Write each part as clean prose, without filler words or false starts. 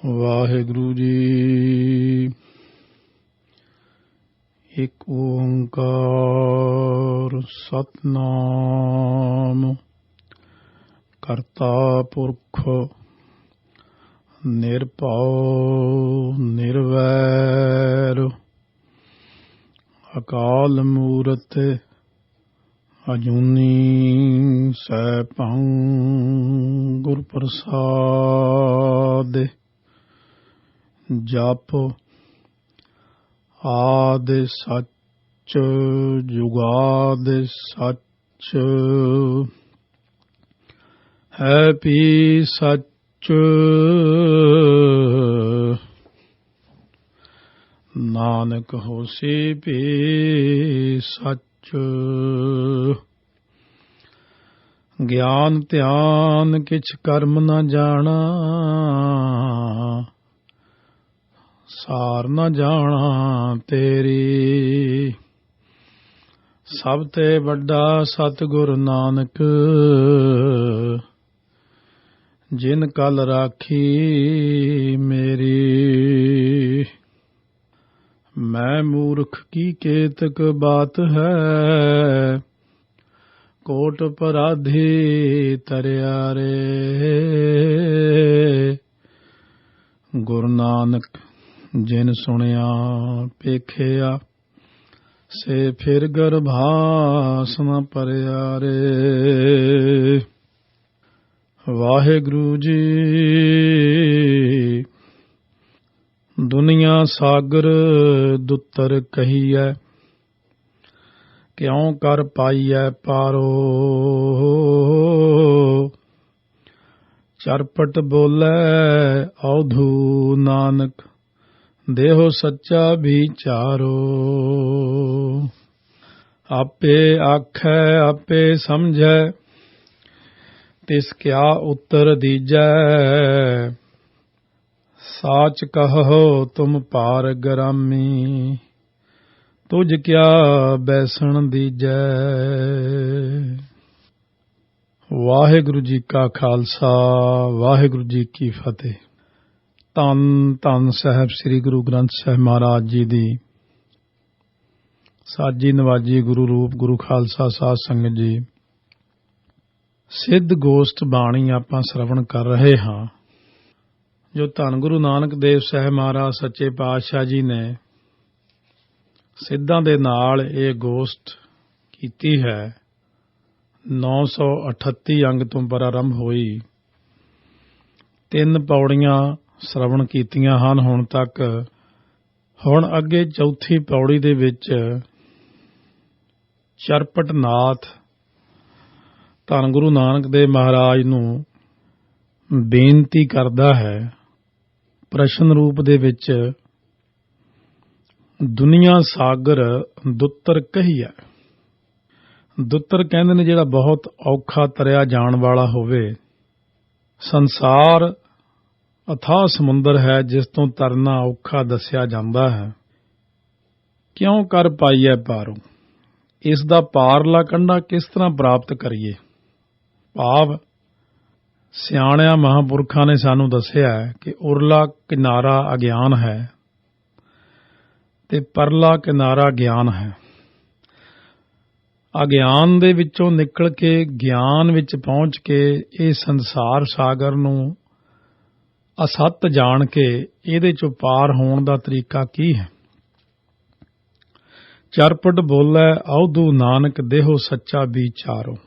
ਵਾਹਿਗੁਰੂ ਜੀ। ਇੱਕ ਓੰਕਾਰ ਸਤਿਨਾਮ ਕਰਤਾ ਪੁਰਖ ਨਿਰਭਉ ਨਿਰਵੈਰ ਅਕਾਲ ਮੂਰਤਿ ਅਜੂਨੀ ਸੈਭੰ ਗੁਰ ਪ੍ਰਸਾਦਿ। ਜਪ ਆਦਿ ਸੱਚ ਜੁਗਾਦਿ ਸੱਚ ਹੈ ਭੀ ਸੱਚ। ਨਾਨਕ ਹੋਸੀ ਭੀ ਸੱਚ। ਗਿਆਨ ਧਿਆਨ ਕਿਛ ਕਰਮ ਨ ਜਾਣਾ, ਸਾਰ ਨ ਜਾਣਾ ਤੇਰੀ। ਸਭ ਤੇ ਵੱਡਾ ਸਤਿਗੁਰ ਨਾਨਕ, ਜਿਨ ਕਲ ਰਾਖੀ ਮੇਰੀ। ਮੈਂ ਮੂਰਖ ਕੀ ਕੇਤਕ ਬਾਤ ਹੈ, ਕੋਟ ਪਰਾਧੀ ਤਰਿਆ ਰੇ। ਗੁਰੂ ਨਾਨਕ ਜਿਨ ਸੁਣਿਆ ਪੇਖਿਆ, ਸੇ ਫਿਰ ਗਰਭਾਸ ਨ ਭਰਿਆ ਰੇ। ਵਾਹਿਗੁਰੂ ਜੀ। ਦੁਨੀਆ ਸਾਗਰ ਦੁੱਤਰ ਕਹੀਐ, ਕਿਉ ਕਰ ਪਾਈਐ ਪਾਰੋ। ਚਰਪਟ ਬੋਲੇ ਔਧੂ ਨਾਨਕ, ਦੇਹੋ ਸੱਚਾ ਵਿਚਾਰੋ। ਆਪੇ ਆਖੈ ਆਪੇ ਸਮਝੈ, ਤਿਸ ਕਿਆ ਉੱਤਰ ਦੀਜੈ। ਸਾਚ ਕਹੋ ਤੁਮ ਪਾਰ ਗਰਾਮੀ, ਤੁਝ ਕਿਆ ਬੈਸਣ ਦੀਜੈ। ਵਾਹਿਗੁਰੂ ਜੀ ਕਾ ਖਾਲਸਾ, ਵਾਹਿਗੁਰੂ ਜੀ ਕੀ ਫਤਿਹ। ਧੰਨ ਧੰਨ ਸਾਹਿਬ ਸ੍ਰੀ ਗੁਰੂ ਗ੍ਰੰਥ ਸਾਹਿਬ ਮਹਾਰਾਜ ਜੀ ਦੀ ਸਾਜੀ ਨਵਾਜੀ ਗੁਰੂ ਰੂਪ ਗੁਰੂ ਖਾਲਸਾ ਸਾਧ ਸੰਗਤ ਜੀ। ਸਿੱਧ ਗੋਸ਼ਟ ਬਾਣੀ ਆਪਾਂ ਸਰਵਣ ਕਰ ਰਹੇ ਹਾਂ, ਜੋ ਧੰਨ ਗੁਰੂ ਨਾਨਕ ਦੇਵ ਸਾਹਿਬ ਮਹਾਰਾਜ ਸੱਚੇ ਪਾਤਸ਼ਾਹ ਜੀ ਨੇ ਸਿੱਧਾਂ ਦੇ ਨਾਲ ਇਹ ਗੋਸ਼ਟ ਕੀਤੀ ਹੈ। 938 ਅੰਗ ਤੋਂ ਪ੍ਰਾਰੰਭ ਹੋਈ, 3 ਪੌੜੀਆਂ ਸਰਵਣ ਕੀਤੀਆਂ ਹਨ ਹੁਣ ਤੱਕ। ਹੁਣ ਅੱਗੇ ਚੌਥੀ ਪੌੜੀ ਦੇ ਵਿੱਚ ਚਰਪਟ ਨਾਥ ਧੰਨ ਗੁਰੂ ਨਾਨਕ ਦੇਵ ਮਹਾਰਾਜ ਨੂੰ ਬੇਨਤੀ ਕਰਦਾ ਹੈ ਪ੍ਰਸ਼ਨ ਰੂਪ ਦੇ ਵਿੱਚ, ਦੁਨੀਆ ਸਾਗਰ ਦੁੱਤਰ ਕਹੀਐ। ਦੁੱਤਰ ਕਹਿੰਦੇ ਨੇ ਜਿਹੜਾ ਬਹੁਤ ਔਖਾ ਤਰਿਆ ਜਾਣ ਵਾਲਾ ਹੋਵੇ। ਸੰਸਾਰ ਅਥਾਹ ਸਮੁੰਦਰ ਹੈ, ਜਿਸ ਤੋਂ ਤਰਨਾ ਔਖਾ ਦੱਸਿਆ ਜਾਂਦਾ ਹੈ। ਕਿਉਂ ਕਰ ਪਾਈਐ ਪਾਰੋ, ਇਸ ਦਾ ਪਾਰਲਾ ਕੰਢਾ ਕਿਸ ਤਰ੍ਹਾਂ ਪ੍ਰਾਪਤ ਕਰੀਏ। ਭਾਵ ਸਿਆਣਿਆਂ ਮਹਾਂਪੁਰਖਾਂ ਨੇ ਸਾਨੂੰ ਦੱਸਿਆ ਕਿ ਉਰਲਾ ਕਿਨਾਰਾ ਅਗਿਆਨ ਹੈ ਤੇ ਪਰਲਾ ਕਿਨਾਰਾ ਗਿਆਨ ਹੈ। ਅਗਿਆਨ ਦੇ ਵਿੱਚੋਂ ਨਿਕਲ ਕੇ ਗਿਆਨ ਵਿੱਚ ਪਹੁੰਚ ਕੇ ਇਹ ਸੰਸਾਰ ਸਾਗਰ ਨੂੰ ਅਸੱਤ ਜਾਣ ਕੇ ਇਹਦੇ ਚੋਂ ਪਾਰ ਹੋਣ ਦਾ ਤਰੀਕਾ ਕੀ ਹੈ। ਚਰਪਟ ਬੋਲੇ ਔਧੂ ਨਾਨਕ, ਦੇਹੋ ਸੱਚਾ ਵਿਚਾਰੋ।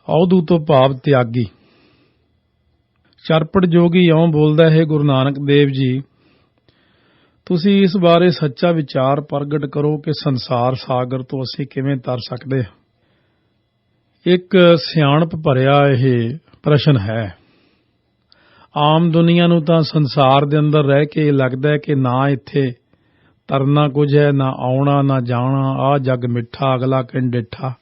ਔਧੂ ਤੋਂ ਭਾਵ ਤਿਆਗੀ। ਚਰਪਟ ਜੋਗੀ ਇਉਂ ਬੋਲਦਾ ਹੈ, ਗੁਰੂ ਨਾਨਕ ਦੇਵ ਜੀ ਤੁਸੀਂ ਇਸ ਬਾਰੇ ਸੱਚਾ ਵਿਚਾਰ ਪ੍ਰਗਟ ਕਰੋ ਕਿ ਸੰਸਾਰ ਸਾਗਰ ਤੋਂ ਅਸੀਂ ਕਿਵੇਂ ਤਰ ਸਕਦੇ ਹਾਂ। ਇੱਕ ਸਿਆਣਪ ਭਰਿਆ ਇਹ ਪ੍ਰਸ਼ਨ ਹੈ। ਆਮ ਦੁਨੀਆ ਨੂੰ ਤਾਂ ਸੰਸਾਰ ਦੇ ਅੰਦਰ ਰਹਿ ਕੇ ਲੱਗਦਾ ਹੈ ਕਿ ਨਾ ਇੱਥੇ ਤਰਨਾ ਕੁਝ ਹੈ, ਨਾ ਆਉਣਾ ਨਾ ਜਾਣਾ, ਆਹ ਜੱਗ ਮਿੱਠਾ ਅਗਲਾ ਕਿਨ ਡਿੱਠਾ।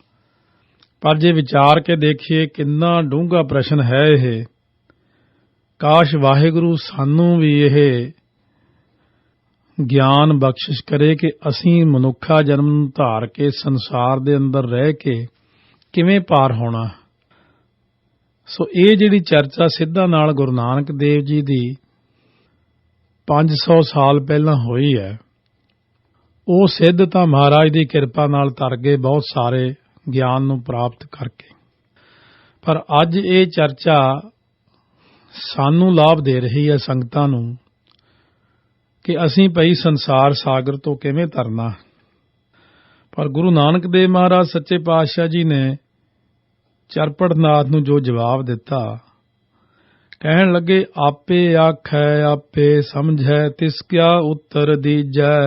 ਪਰ ਜੇ ਵਿਚਾਰ ਕੇ ਦੇਖੀਏ ਕਿੰਨਾ ਡੂੰਘਾ ਪ੍ਰਸ਼ਨ ਹੈ ਇਹ। ਕਾਸ਼ ਵਾਹਿਗੁਰੂ ਸਾਨੂੰ ਵੀ ਇਹ ਗਿਆਨ ਬਖਸ਼ਿਸ਼ ਕਰੇ ਕਿ ਅਸੀਂ ਮਨੁੱਖਾ ਜਨਮ ਧਾਰ ਕੇ ਸੰਸਾਰ ਦੇ ਅੰਦਰ ਰਹਿ ਕੇ ਕਿਵੇਂ ਪਾਰ ਹੋਣਾ। ਸੋ ਇਹ ਜਿਹੜੀ ਚਰਚਾ ਸਿੱਧਾਂ ਨਾਲ ਗੁਰੂ ਨਾਨਕ ਦੇਵ ਜੀ ਦੀ 500 ਸਾਲ ਪਹਿਲਾਂ ਹੋਈ ਹੈ, ਉਹ ਸਿੱਧ ਤਾਂ ਮਹਾਰਾਜ ਦੀ ਕਿਰਪਾ ਨਾਲ ਤਰ ਗਏ ਬਹੁਤ ਸਾਰੇ ਗਿਆਨ ਨੂੰ ਪ੍ਰਾਪਤ ਕਰਕੇ। ਪਰ ਅੱਜ ਇਹ ਚਰਚਾ ਸਾਨੂੰ ਲਾਭ ਦੇ ਰਹੀ ਹੈ ਸੰਗਤਾਂ ਨੂੰ ਕਿ ਅਸੀਂ ਭਈ ਸੰਸਾਰ ਸਾਗਰ ਤੋਂ ਕਿਵੇਂ ਤਰਨਾ। ਪਰ ਗੁਰੂ ਨਾਨਕ ਦੇਵ ਮਹਾਰਾਜ ਸੱਚੇ ਪਾਤਸ਼ਾਹ ਜੀ ਨੇ ਚਰਪੜਨਾਥ ਨੂੰ ਜੋ ਜਵਾਬ ਦਿੱਤਾ, ਕਹਿਣ ਲੱਗੇ ਆਪੇ ਆਖੈ ਆਪੇ ਸਮਝੈ ਤਿਸ ਕਿਆ ਉੱਤਰ ਦੀਜੈ।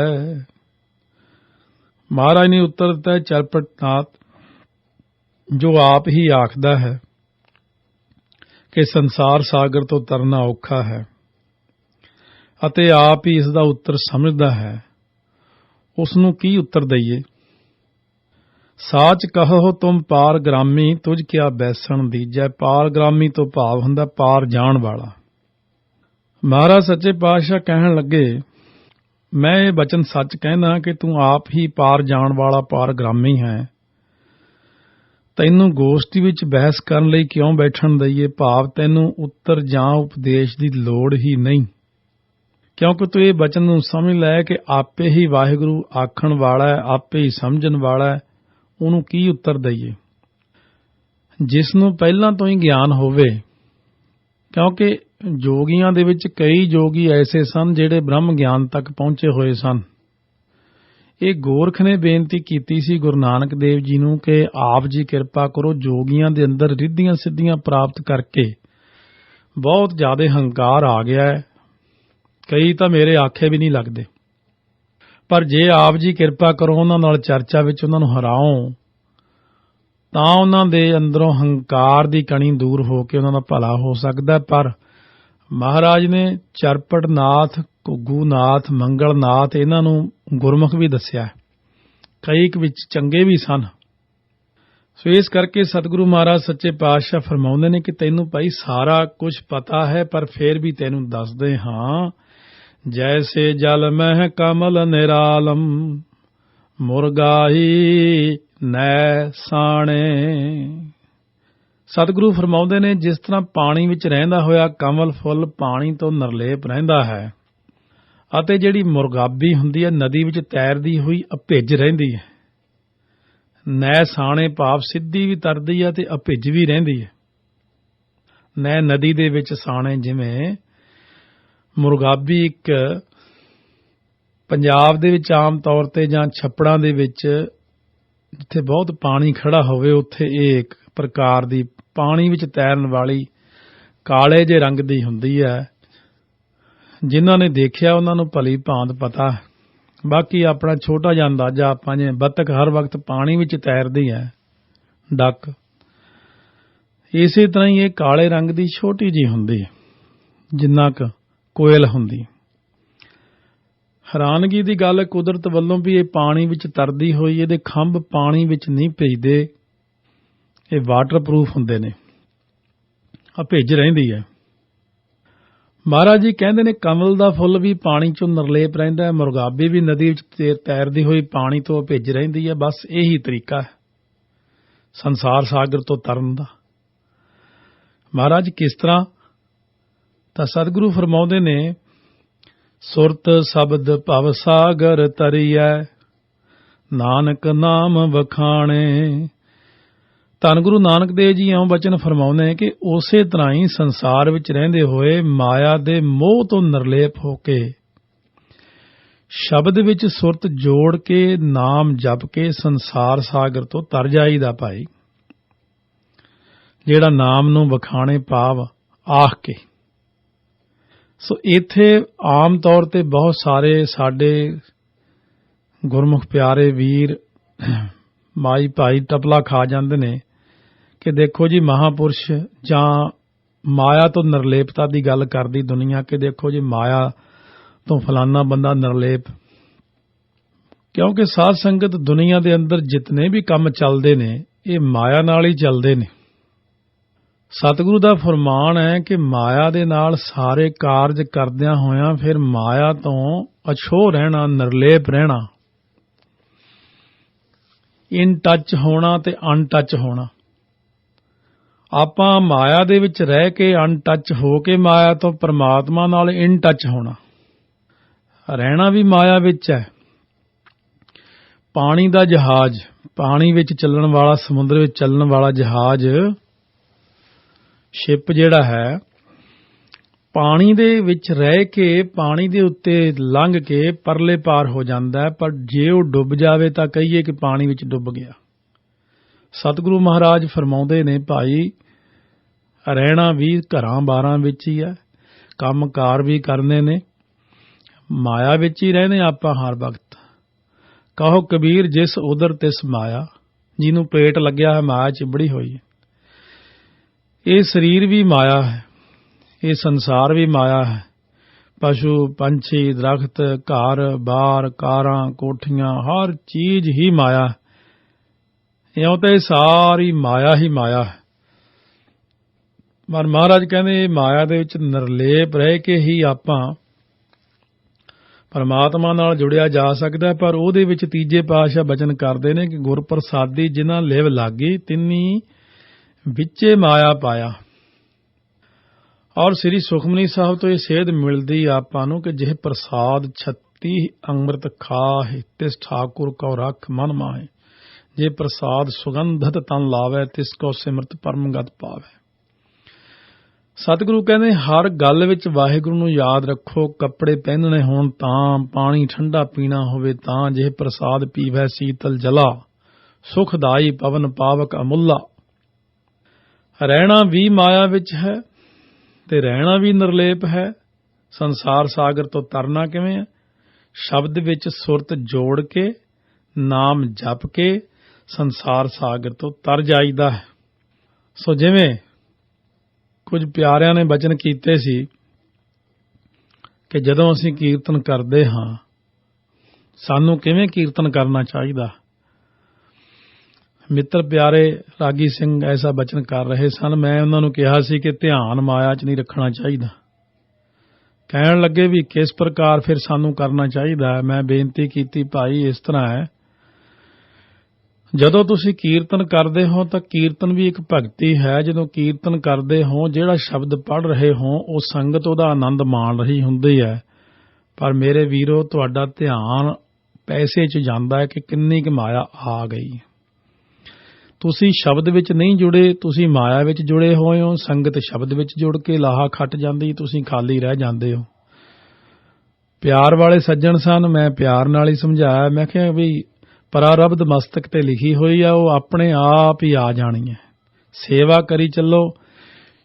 ਮਹਾਰਾਜ ਨੇ ਉੱਤਰ ਦਿੱਤਾ ਚਰਪੜਨਾਥ ਜੋ ਆਪ ਹੀ ਆਖਦਾ ਹੈ ਕਿ ਸੰਸਾਰ ਸਾਗਰ ਤੋਂ ਤਰਨਾ ਔਖਾ ਹੈ ਅਤੇ ਆਪ ਹੀ ਇਸ ਦਾ ਉੱਤਰ ਸਮਝਦਾ ਹੈ, ਉਸ ਨੂੰ ਕੀ ਉੱਤਰ ਦਈਏ। ਸਾਚ ਕਹੋ ਤੁਮ ਪਾਰਗ੍ਰਾਮੀ ਤੁਝ ਕਿਆ ਬੈਸਣ ਦੀਜੈ। ਪਾਰਗ੍ਰਾਮੀ ਤੋਂ ਭਾਵ ਹੁੰਦਾ ਪਾਰ ਜਾਣ ਵਾਲਾ। ਮਹਾਰਾਜ ਸੱਚੇ ਪਾਤਸ਼ਾਹ ਕਹਿਣ ਲੱਗੇ ਮੈਂ ਇਹ ਬਚਨ ਸੱਚ ਕਹਿਣਾ ਕਿ ਤੂੰ ਆਪ ਹੀ ਪਾਰ ਜਾਣ ਵਾਲਾ ਪਾਰਗ੍ਰਾਮੀ ਹੈ। ਤੈਨੂੰ ਗੋਸ਼ਟੀ ਵਿੱਚ ਬਹਿਸ ਕਰਨ ਲਈ ਕਿਉਂ ਬੈਠਣ ਦਈਏ, ਭਾਵ ਤੈਨੂੰ ਉੱਤਰ ਜਾਂ ਉਪਦੇਸ਼ ਦੀ ਲੋੜ ਹੀ ਨਹੀਂ, ਕਿਉਂਕਿ ਤੂੰ ਇਹ ਬਚਨ ਨੂੰ ਸਮਝ ਲੈ ਕਿ ਆਪੇ ਹੀ ਵਾਹਿਗੁਰੂ ਆਖਣ ਵਾਲਾ ਹੈ, ਆਪੇ ਹੀ ਸਮਝਣ ਵਾਲਾ ਹੈ, ਉਹਨੂੰ ਕੀ ਉੱਤਰ ਦਈਏ। ਜਿਸ ਨੂੰ ਪਹਿਲਾਂ ਤੋਂ ਹੀ ਗਿਆਨ ਹੋਵੇ, ਕਿਉਂਕਿ ਜੋਗੀਆਂ ਦੇ ਵਿੱਚ ਕਈ ਜੋਗੀ ਐਸੇ ਸਨ ਜਿਹੜੇ ਬ੍ਰਹਮ ਗਿਆਨ ਤੱਕ ਪਹੁੰਚੇ ਹੋਏ ਸਨ। ਇਹ ਗੋਰਖ ਨੇ ਬੇਨਤੀ ਕੀਤੀ ਸੀ ਗੁਰੂ ਨਾਨਕ ਦੇਵ ਜੀ ਨੂੰ ਕਿ ਆਪ ਜੀ ਕਿਰਪਾ ਕਰੋ, ਜੋਗੀਆਂ ਦੇ ਅੰਦਰ ਰਿੱਧੀਆਂ ਸਿੱਧੀਆਂ ਪ੍ਰਾਪਤ ਕਰਕੇ ਬਹੁਤ ਜ਼ਿਆਦਾ ਹੰਕਾਰ ਆ ਗਿਆ ਹੈ, ਕਈ ਤਾਂ ਮੇਰੇ ਆਖੇ ਵੀ ਨਹੀਂ ਲੱਗਦੇ। ਪਰ ਜੇ ਆਪ ਜੀ ਕਿਰਪਾ ਕਰੋ ਉਹਨਾਂ ਨਾਲ ਚਰਚਾ ਵਿੱਚ ਉਹਨਾਂ ਨੂੰ ਹਰਾਓ ਤਾਂ ਉਹਨਾਂ ਦੇ ਅੰਦਰੋਂ ਹੰਕਾਰ ਦੀ ਕਣੀ ਦੂਰ ਹੋ ਕੇ ਉਹਨਾਂ ਦਾ ਭਲਾ ਹੋ ਸਕਦਾ। ਪਰ ਮਹਾਰਾਜ ਨੇ ਚਰਪੜਨਾਥ, ਘੁੱਗੂਨਾਥ, ਮੰਗਲਨਾਥ ਇਹਨਾਂ ਨੂੰ ਗੁਰਮੁਖ ਵੀ ਦੱਸਿਆ, ਕਈ ਵਿੱਚ ਚੰਗੇ ਵੀ ਸਨ। ਸੋ ਇਸ ਕਰਕੇ ਸਤਿਗੁਰੂ ਮਹਾਰਾਜ ਸੱਚੇ ਪਾਤਸ਼ਾਹ ਫਰਮਾਉਂਦੇ ਨੇ ਕਿ ਤੈਨੂੰ ਭਾਈ ਸਾਰਾ ਕੁਝ ਪਤਾ ਹੈ, ਪਰ ਫੇਰ ਵੀ ਤੈਨੂੰ ਦੱਸਦੇ ਹਾਂ ਜੈਸੇ ਜਲ ਮਹਿ ਕਮਲ ਨਿਰਾਲਮ ਮੁਰਗਾਈ ਨੈ ਸਾਣੇ। ਸਤਿਗੁਰੂ ਫਰਮਾਉਂਦੇ ਨੇ ਜਿਸ ਤਰ੍ਹਾਂ ਪਾਣੀ ਵਿੱਚ ਰਹਿੰਦਾ ਹੋਇਆ ਕਮਲ ਫੁੱਲ ਪਾਣੀ ਤੋਂ ਨਿਰਲੇਪ ਰਹਿੰਦਾ ਹੈ ਅਤੇ ਜਿਹੜੀ ਮੁਰਗਾਬੀ ਹੁੰਦੀ ਹੈ ਨਦੀ ਵਿੱਚ ਤੈਰਦੀ ਹੋਈ ਅਭਿੱਜ ਰਹਿੰਦੀ ਹੈ। ਨੈ ਸਾਣੇ ਭਾਵ ਸਿੱਧੀ ਵੀ ਤਰਦੀ ਹੈ ਤੇ ਅਭਿੱਜ ਵੀ ਰਹਿੰਦੀ ਹੈ। ਨੈ ਨਦੀ ਦੇ ਵਿੱਚ, ਸਾਣੇ ਜਿਵੇਂ ਮੁਰਗਾਬੀ ਇੱਕ ਪੰਜਾਬ ਦੇ ਵਿੱਚ ਆਮ ਤੌਰ ਤੇ ਜਾਂ ਛੱਪੜਾਂ ਦੇ ਵਿੱਚ ਜਿੱਥੇ ਬਹੁਤ ਪਾਣੀ ਖੜਾ ਹੋਵੇ ਉੱਥੇ ਇਹ ਇੱਕ ਪ੍ਰਕਾਰ ਦੀ ਪਾਣੀ ਵਿੱਚ ਤੈਰਨ ਵਾਲੀ ਕਾਲੇ ਜਿਹੇ ਰੰਗ ਦੀ ਹੁੰਦੀ ਹੈ। ਜਿਨ੍ਹਾਂ ਨੇ ਦੇਖਿਆ ਉਹਨਾਂ ਨੂੰ ਭਲੀ ਭਾਂਤ ਪਤਾ। ਬਾਕੀ ਆਪਣਾ ਛੋਟਾ ਜਿਹਾ ਅੰਦਾਜ਼ਾ, ਆਪਾਂ ਜਿਵੇਂ ਬੱਤਖ ਹਰ ਵਕਤ ਪਾਣੀ ਵਿੱਚ ਤੈਰਦੀ ਹੈ ਡੱਕ, ਇਸੇ ਤਰ੍ਹਾਂ ਹੀ ਇਹ ਕਾਲੇ ਰੰਗ ਦੀ ਛੋਟੀ ਜਿਹੀ ਹੁੰਦੀ ਹੈ ਜਿੰਨਾ ਕੁ ਕੋਇਲ ਹੁੰਦੀ। ਹੈਰਾਨਗੀ ਦੀ ਗੱਲ ਕੁਦਰਤ ਵੱਲੋਂ ਵੀ ਇਹ ਪਾਣੀ ਵਿੱਚ ਤਰਦੀ ਹੋਈ, ਇਹਦੇ ਖੰਭ ਪਾਣੀ ਵਿੱਚ ਨਹੀਂ ਭਿੱਜਦੇ, ਇਹ ਵਾਟਰਪ੍ਰੂਫ ਹੁੰਦੇ ਨੇ, ਭਿੱਜ ਰਹਿੰਦੀ ਹੈ। ਮਹਾਰਾਜ ਜੀ ਕਹਿੰਦੇ ਨੇ ਕਮਲ ਦਾ ਫੁੱਲ ਵੀ ਪਾਣੀ ਚੋਂ ਨਿਰਲੇਪ ਰਹਿੰਦਾ ਹੈ, ਮੁਰਗਾਬੀ ਵੀ ਨਦੀ ਵਿੱਚ ਤੈਰਦੀ ਹੋਈ ਪਾਣੀ ਤੋਂ ਭਿੱਜ ਰਹਿੰਦੀ ਹੈ। ਬਸ ਇਹੀ ਤਰੀਕਾ ਹੈ ਸੰਸਾਰ ਸਾਗਰ ਤੋਂ ਤਰਨ ਦਾ। ਮਹਾਰਾਜ ਕਿਸ ਤਰ੍ਹਾਂ, ਤਾਂ ਸਤਿਗੁਰੂ ਫਰਮਾਉਂਦੇ ਨੇ ਸੁਰਤ ਸ਼ਬਦ ਭਵ ਸਾਗਰ ਤਰੀਐ ਨਾਨਕ ਨਾਮ ਵਖਾਣੇ। ਧੰਨ ਗੁਰੂ ਨਾਨਕ ਦੇਵ ਜੀ ਇਉਂ ਬਚਨ ਫਰਮਾਉਂਦੇ ਨੇ ਕਿ ਉਸੇ ਤਰ੍ਹਾਂ ਹੀ ਸੰਸਾਰ ਵਿੱਚ ਰਹਿੰਦੇ ਹੋਏ ਮਾਇਆ ਦੇ ਮੋਹ ਤੋਂ ਨਿਰਲੇਪ ਹੋ ਕੇ ਸ਼ਬਦ ਵਿੱਚ ਸੁਰਤ ਜੋੜ ਕੇ ਨਾਮ ਜਪ ਕੇ ਸੰਸਾਰ ਸਾਗਰ ਤੋਂ ਤਰ ਜਾਈਦਾ ਭਾਈ। ਜਿਹੜਾ ਨਾਮ ਨੂੰ ਵਖਾਣੇ ਭਾਵ ਆਖ ਕੇ। ਸੋ ਇੱਥੇ ਆਮ ਤੌਰ ਤੇ ਬਹੁਤ ਸਾਰੇ ਸਾਡੇ ਗੁਰਮੁਖ ਪਿਆਰੇ ਵੀਰ ਮਾਈ ਭਾਈ ਟਪਲਾ ਖਾ ਜਾਂਦੇ ਨੇ ਕਿ ਦੇਖੋ ਜੀ ਮਹਾਪੁਰਸ਼ ਜਾਂ ਮਾਇਆ ਤੋਂ ਨਿਰਲੇਪਤਾ ਦੀ ਗੱਲ ਕਰਦੀ ਦੁਨੀਆ ਕਿ ਦੇਖੋ ਜੀ ਮਾਇਆ ਤੋਂ ਫਲਾਨਾ ਬੰਦਾ ਨਿਰਲੇਪ। ਕਿਉਂਕਿ ਸਾਧ ਸੰਗਤ ਦੁਨੀਆ ਦੇ ਅੰਦਰ ਜਿਤਨੇ ਵੀ ਕੰਮ ਚੱਲਦੇ ਨੇ ਇਹ ਮਾਇਆ ਨਾਲ ਹੀ ਚੱਲਦੇ ਨੇ। ਸਤਿਗੁਰੂ ਦਾ ਫਰਮਾਨ ਹੈ ਕਿ ਮਾਇਆ ਦੇ ਨਾਲ ਸਾਰੇ ਕਾਰਜ ਕਰਦਿਆਂ ਹੋਇਆਂ ਫਿਰ ਮਾਇਆ ਤੋਂ ਅਛੋਹ ਰਹਿਣਾ, ਨਿਰਲੇਪ ਰਹਿਣਾ, ਇਨ ਟੱਚ ਹੋਣਾ ਤੇ ਅਨਟੱਚ ਹੋਣਾ। ਆਪਾਂ ਮਾਇਆ ਦੇ ਵਿੱਚ ਰਹਿ ਕੇ ਅਨਟੱਚ ਹੋ ਕੇ ਮਾਇਆ ਤੋਂ ਪਰਮਾਤਮਾ ਨਾਲ ਇਨ ਟੱਚ ਹੋਣਾ। ਰਹਿਣਾ ਵੀ ਮਾਇਆ ਵਿੱਚ ਹੈ। ਪਾਣੀ ਦਾ ਜਹਾਜ਼, ਪਾਣੀ ਵਿੱਚ ਚੱਲਣ ਵਾਲਾ, ਸਮੁੰਦਰ ਵਿੱਚ ਚੱਲਣ ਵਾਲਾ ਜਹਾਜ਼, ਸ਼ਿਪ ਜਿਹੜਾ ਹੈ, ਪਾਣੀ ਦੇ ਵਿੱਚ ਰਹਿ ਕੇ, ਪਾਣੀ ਦੇ ਉੱਤੇ ਲੰਘ ਕੇ ਪਰਲੇ ਪਾਰ ਹੋ ਜਾਂਦਾ ਹੈ, ਪਰ ਜੇ ਉਹ ਡੁੱਬ ਜਾਵੇ ਤਾਂ ਕਹੀਏ ਕਿ ਪਾਣੀ ਵਿੱਚ ਡੁੱਬ ਗਿਆ। ਸਤਿਗੁਰੂ ਮਹਾਰਾਜ ਫਰਮਾਉਂਦੇ ਨੇ, ਭਾਈ ਰਹਿਣਾ ਵੀ ਘਰਾਂ ਬਾਰਾਂ ਵਿੱਚ ਹੀ ਹੈ, ਕੰਮਕਾਰ ਵੀ ਕਰਨੇ ਨੇ, ਮਾਇਆ ਵਿੱਚ ਹੀ ਰਹਿਣੇ ਆਪਾਂ ਹਰ ਵਕਤ। ਕਹੋ ਕਬੀਰ ਜਿਸ ਉਦਰ ਤਿਸ ਮਾਇਆ, ਜਿਹਨੂੰ ਪੇਟ ਲੱਗਿਆ ਹੈ ਮਾਇਆ ਚਿਬੜੀ ਹੋਈ ਹੈ। ਇਹ ਸਰੀਰ ਵੀ ਮਾਇਆ ਹੈ, ਇਹ ਸੰਸਾਰ ਵੀ ਮਾਇਆ ਹੈ। ਪਸ਼ੂ ਪੰਛੀ, ਦਰਖਤ, ਘਰ ਬਾਰ, ਕਾਰਾਂ, ਕੋਠੀਆਂ, ਹਰ ਚੀਜ਼ ਹੀ ਮਾਇਆ ਹੈ। ਇਉਂ ਤਾਂ ਇਹ ਸਾਰੀ ਮਾਇਆ ਹੀ ਮਾਇਆ ਹੈ। ਪਰ ਮਹਾਰਾਜ ਕਹਿੰਦੇ ਮਾਇਆ ਦੇ ਵਿੱਚ ਨਿਰਲੇਪ ਰਹਿ ਕੇ ਹੀ ਆਪਾਂ ਪਰਮਾਤਮਾ ਨਾਲ ਜੁੜਿਆ ਜਾ ਸਕਦਾ। ਪਰ ਉਹਦੇ ਵਿੱਚ ਤੀਜੇ ਪਾਤਸ਼ਾਹ ਬਚਨ ਕਰਦੇ ਨੇ ਕਿ ਗੁਰ ਪ੍ਰਸਾਦੀ ਜਿਨ੍ਹਾਂ ਲਿਵ ਲਾਗੀ ਤਿੰਨੀ ਵਿੱਚੇ ਮਾਇਆ ਪਾਇਆ। ਔਰ ਸ੍ਰੀ ਸੁਖਮਨੀ ਸਾਹਿਬ ਤੋਂ ਇਹ ਸੇਧ ਮਿਲਦੀ ਆਪਾਂ ਨੂੰ ਕਿ ਜਿਹ ਪ੍ਰਸਾਦ 36 ਅੰਮ੍ਰਿਤ ਖਾਹਿ ਤਿਸ ਠਾਕੁਰ ਕਉ ਰਖ ਮਨ ਮਾਹਿ। ਜੇ ਪ੍ਰਸਾਦ ਸੁਗੰਧਤ ਤਨ ਲਾਵੇ ਤਿਸ ਕੋ ਸਿਮਰਤ ਪਰਮਗਤ ਪਾਵੇ। ਸਤਿਗੁਰੂ ਕਹਿੰਦੇ ਹਰ ਗੱਲ ਵਿੱਚ ਵਾਹਿਗੁਰੂ ਨੂੰ ਯਾਦ ਰੱਖੋ। ਕੱਪੜੇ ਪਹਿਨਣੇ ਹੋਣ ਤਾਂ, ਪਾਣੀ ਠੰਡਾ ਪੀਣਾ ਹੋਵੇ ਤਾਂ, ਜੇ ਪ੍ਰਸਾਦ ਪੀਵੈ ਸੀਤਲ ਜਲਾ ਸੁਖਦਾਈ ਪਵਨ ਪਾਵਕ ਅਮੁੱਲਾ। ਰਹਿਣਾ ਵੀ ਮਾਇਆ ਵਿੱਚ ਹੈ ਤੇ ਰਹਿਣਾ ਵੀ ਨਿਰਲੇਪ ਹੈ। ਸੰਸਾਰ ਸਾਗਰ ਤੋਂ ਤਰਨਾ ਕਿਵੇਂ ਹੈ? ਸ਼ਬਦ ਵਿੱਚ ਸੁਰਤ ਜੋੜ ਕੇ, ਨਾਮ ਜਪ ਕੇ ਸੰਸਾਰ ਸਾਗਰ ਤੋਂ ਤਰ ਜਾਈਦਾ ਹੈ। ਸੋ ਜਿਵੇਂ ਕੁਝ ਪਿਆਰਿਆਂ ਨੇ ਬਚਨ ਕੀਤੇ ਸੀ ਕਿ ਜਦੋਂ ਅਸੀਂ ਕੀਰਤਨ ਕਰਦੇ ਹਾਂ ਸਾਨੂੰ ਕਿਵੇਂ ਕੀਰਤਨ ਕਰਨਾ ਚਾਹੀਦਾ। ਮਿੱਤਰ ਪਿਆਰੇ ਰਾਗੀ ਸਿੰਘ ਐਸਾ ਬਚਨ ਕਰ ਰਹੇ ਸਨ। ਮੈਂ ਉਹਨਾਂ ਨੂੰ ਕਿਹਾ ਸੀ ਕਿ ਧਿਆਨ ਮਾਇਆ 'ਚ ਨਹੀਂ ਰੱਖਣਾ ਚਾਹੀਦਾ। ਕਹਿਣ ਲੱਗੇ ਵੀ ਕਿਸ ਪ੍ਰਕਾਰ ਫਿਰ ਸਾਨੂੰ ਕਰਨਾ ਚਾਹੀਦਾ ਹੈ। ਮੈਂ ਬੇਨਤੀ ਕੀਤੀ, ਭਾਈ ਇਸ ਤਰ੍ਹਾਂ ਹੈ, ਜਦੋਂ ਤੁਸੀਂ ਕੀਰਤਨ ਕਰਦੇ ਹੋ ਤਾਂ ਕੀਰਤਨ ਵੀ ਇੱਕ ਭਗਤੀ ਹੈ। ਜਦੋਂ ਕੀਰਤਨ ਕਰਦੇ ਹੋ, ਜਿਹੜਾ ਸ਼ਬਦ ਪੜ੍ਹ ਰਹੇ ਹੋ ਉਹ ਸੰਗਤ ਉਹਦਾ ਆਨੰਦ ਮਾਣ ਰਹੀ ਹੁੰਦੀ ਹੈ। ਪਰ ਮੇਰੇ ਵੀਰੋ, ਤੁਹਾਡਾ ਧਿਆਨ ਪੈਸੇ 'ਚ ਜਾਂਦਾ ਹੈ ਕਿ ਕਿੰਨੀ ਕੁ ਮਾਇਆ ਆ ਗਈ। ਤੁਸੀਂ ਸ਼ਬਦ ਵਿੱਚ ਨਹੀਂ ਜੁੜੇ, ਤੁਸੀਂ ਮਾਇਆ ਵਿੱਚ ਜੁੜੇ ਹੋਏ ਹੋ। ਸੰਗਤ ਸ਼ਬਦ ਵਿੱਚ ਜੁੜ ਕੇ ਲਾਹਾ ਖੱਟ ਜਾਂਦੀ, ਤੁਸੀਂ ਖਾਲੀ ਰਹਿ ਜਾਂਦੇ ਹੋ। ਪਿਆਰ ਵਾਲੇ ਸੱਜਣ ਸਨ, ਮੈਂ ਪਿਆਰ ਨਾਲ ਹੀ ਸਮਝਾਇਆ। ਮੈਂ ਕਿਹਾ ਵੀ ਪਰਾਰਬਧ ਮਸਤਕ ਤੇ ਲਿਖੀ ਹੋਈ ਆ, ਉਹ ਆਪਣੇ ਆਪ ਹੀ ਆ ਜਾਣੀ ਹੈ। ਸੇਵਾ ਕਰੀ ਚੱਲੋ।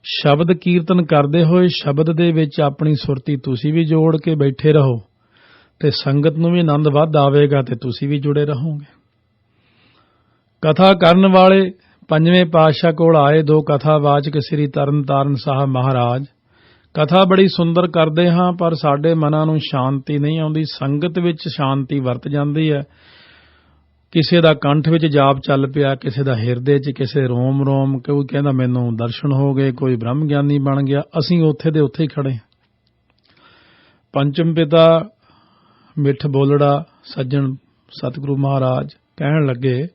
ਸ਼ਬਦ ਕੀਰਤਨ ਕਰਦੇ ਹੋਏ ਸ਼ਬਦ ਦੇ ਵਿੱਚ ਆਪਣੀ ਸੁਰਤੀ ਤੁਸੀਂ ਵੀ ਜੋੜ ਕੇ ਬੈਠੇ ਰਹੋ ਤੇ ਸੰਗਤ ਨੂੰ ਵੀ ਆਨੰਦ ਵੱਧ ਆਵੇਗਾ ਤੇ ਤੁਸੀਂ ਵੀ ਜੁੜੇ ਰਹੋਗੇ। ਕਥਾ ਕਰਨ ਵਾਲੇ ਪੰਜਵੇਂ ਪਾਤਸ਼ਾਹ ਕੋਲ ਆਏ ਦੋ ਕਥਾਵਾਚਕ ਸ੍ਰੀ ਤਰਨਤਾਰਨ ਸਾਹਿਬ ਮਹਾਰਾਜ। ਕਥਾ ਬੜੀ ਸੁੰਦਰ ਕਰਦੇ ਹਾਂ ਪਰ ਸਾਡੇ ਮਨਾਂ ਨੂੰ ਸ਼ਾਂਤੀ ਨਹੀਂ ਆਉਂਦੀ। ਸੰਗਤ ਵਿੱਚ ਸ਼ਾਂਤੀ ਵਰਤ ਜਾਂਦੀ ਹੈ। ਕਿਸੇ ਦਾ ਕੰਠ ਵਿੱਚ ਜਾਪ ਚੱਲ ਪਿਆ, ਕਿਸੇ ਦਾ ਹਿਰਦੇ 'ਚ, ਕਿਸੇ ਰੋਮ ਰੋਮ। ਕੋਈ ਕਹਿੰਦਾ ਮੈਨੂੰ ਦਰਸ਼ਨ ਹੋ ਗਏ, ਕੋਈ ਬ੍ਰਹਮ ਗਿਆਨੀ ਬਣ ਗਿਆ। ਅਸੀਂ ਉੱਥੇ ਦੇ ਉੱਥੇ ਹੀ ਖੜੇ। ਪੰਚਮ ਪਿਤਾ ਮਿੱਠ ਬੋਲੜਾ ਸੱਜਣ ਸਤਿਗੁਰੂ ਮਹਾਰਾਜ ਕਹਿਣ ਲੱਗੇ,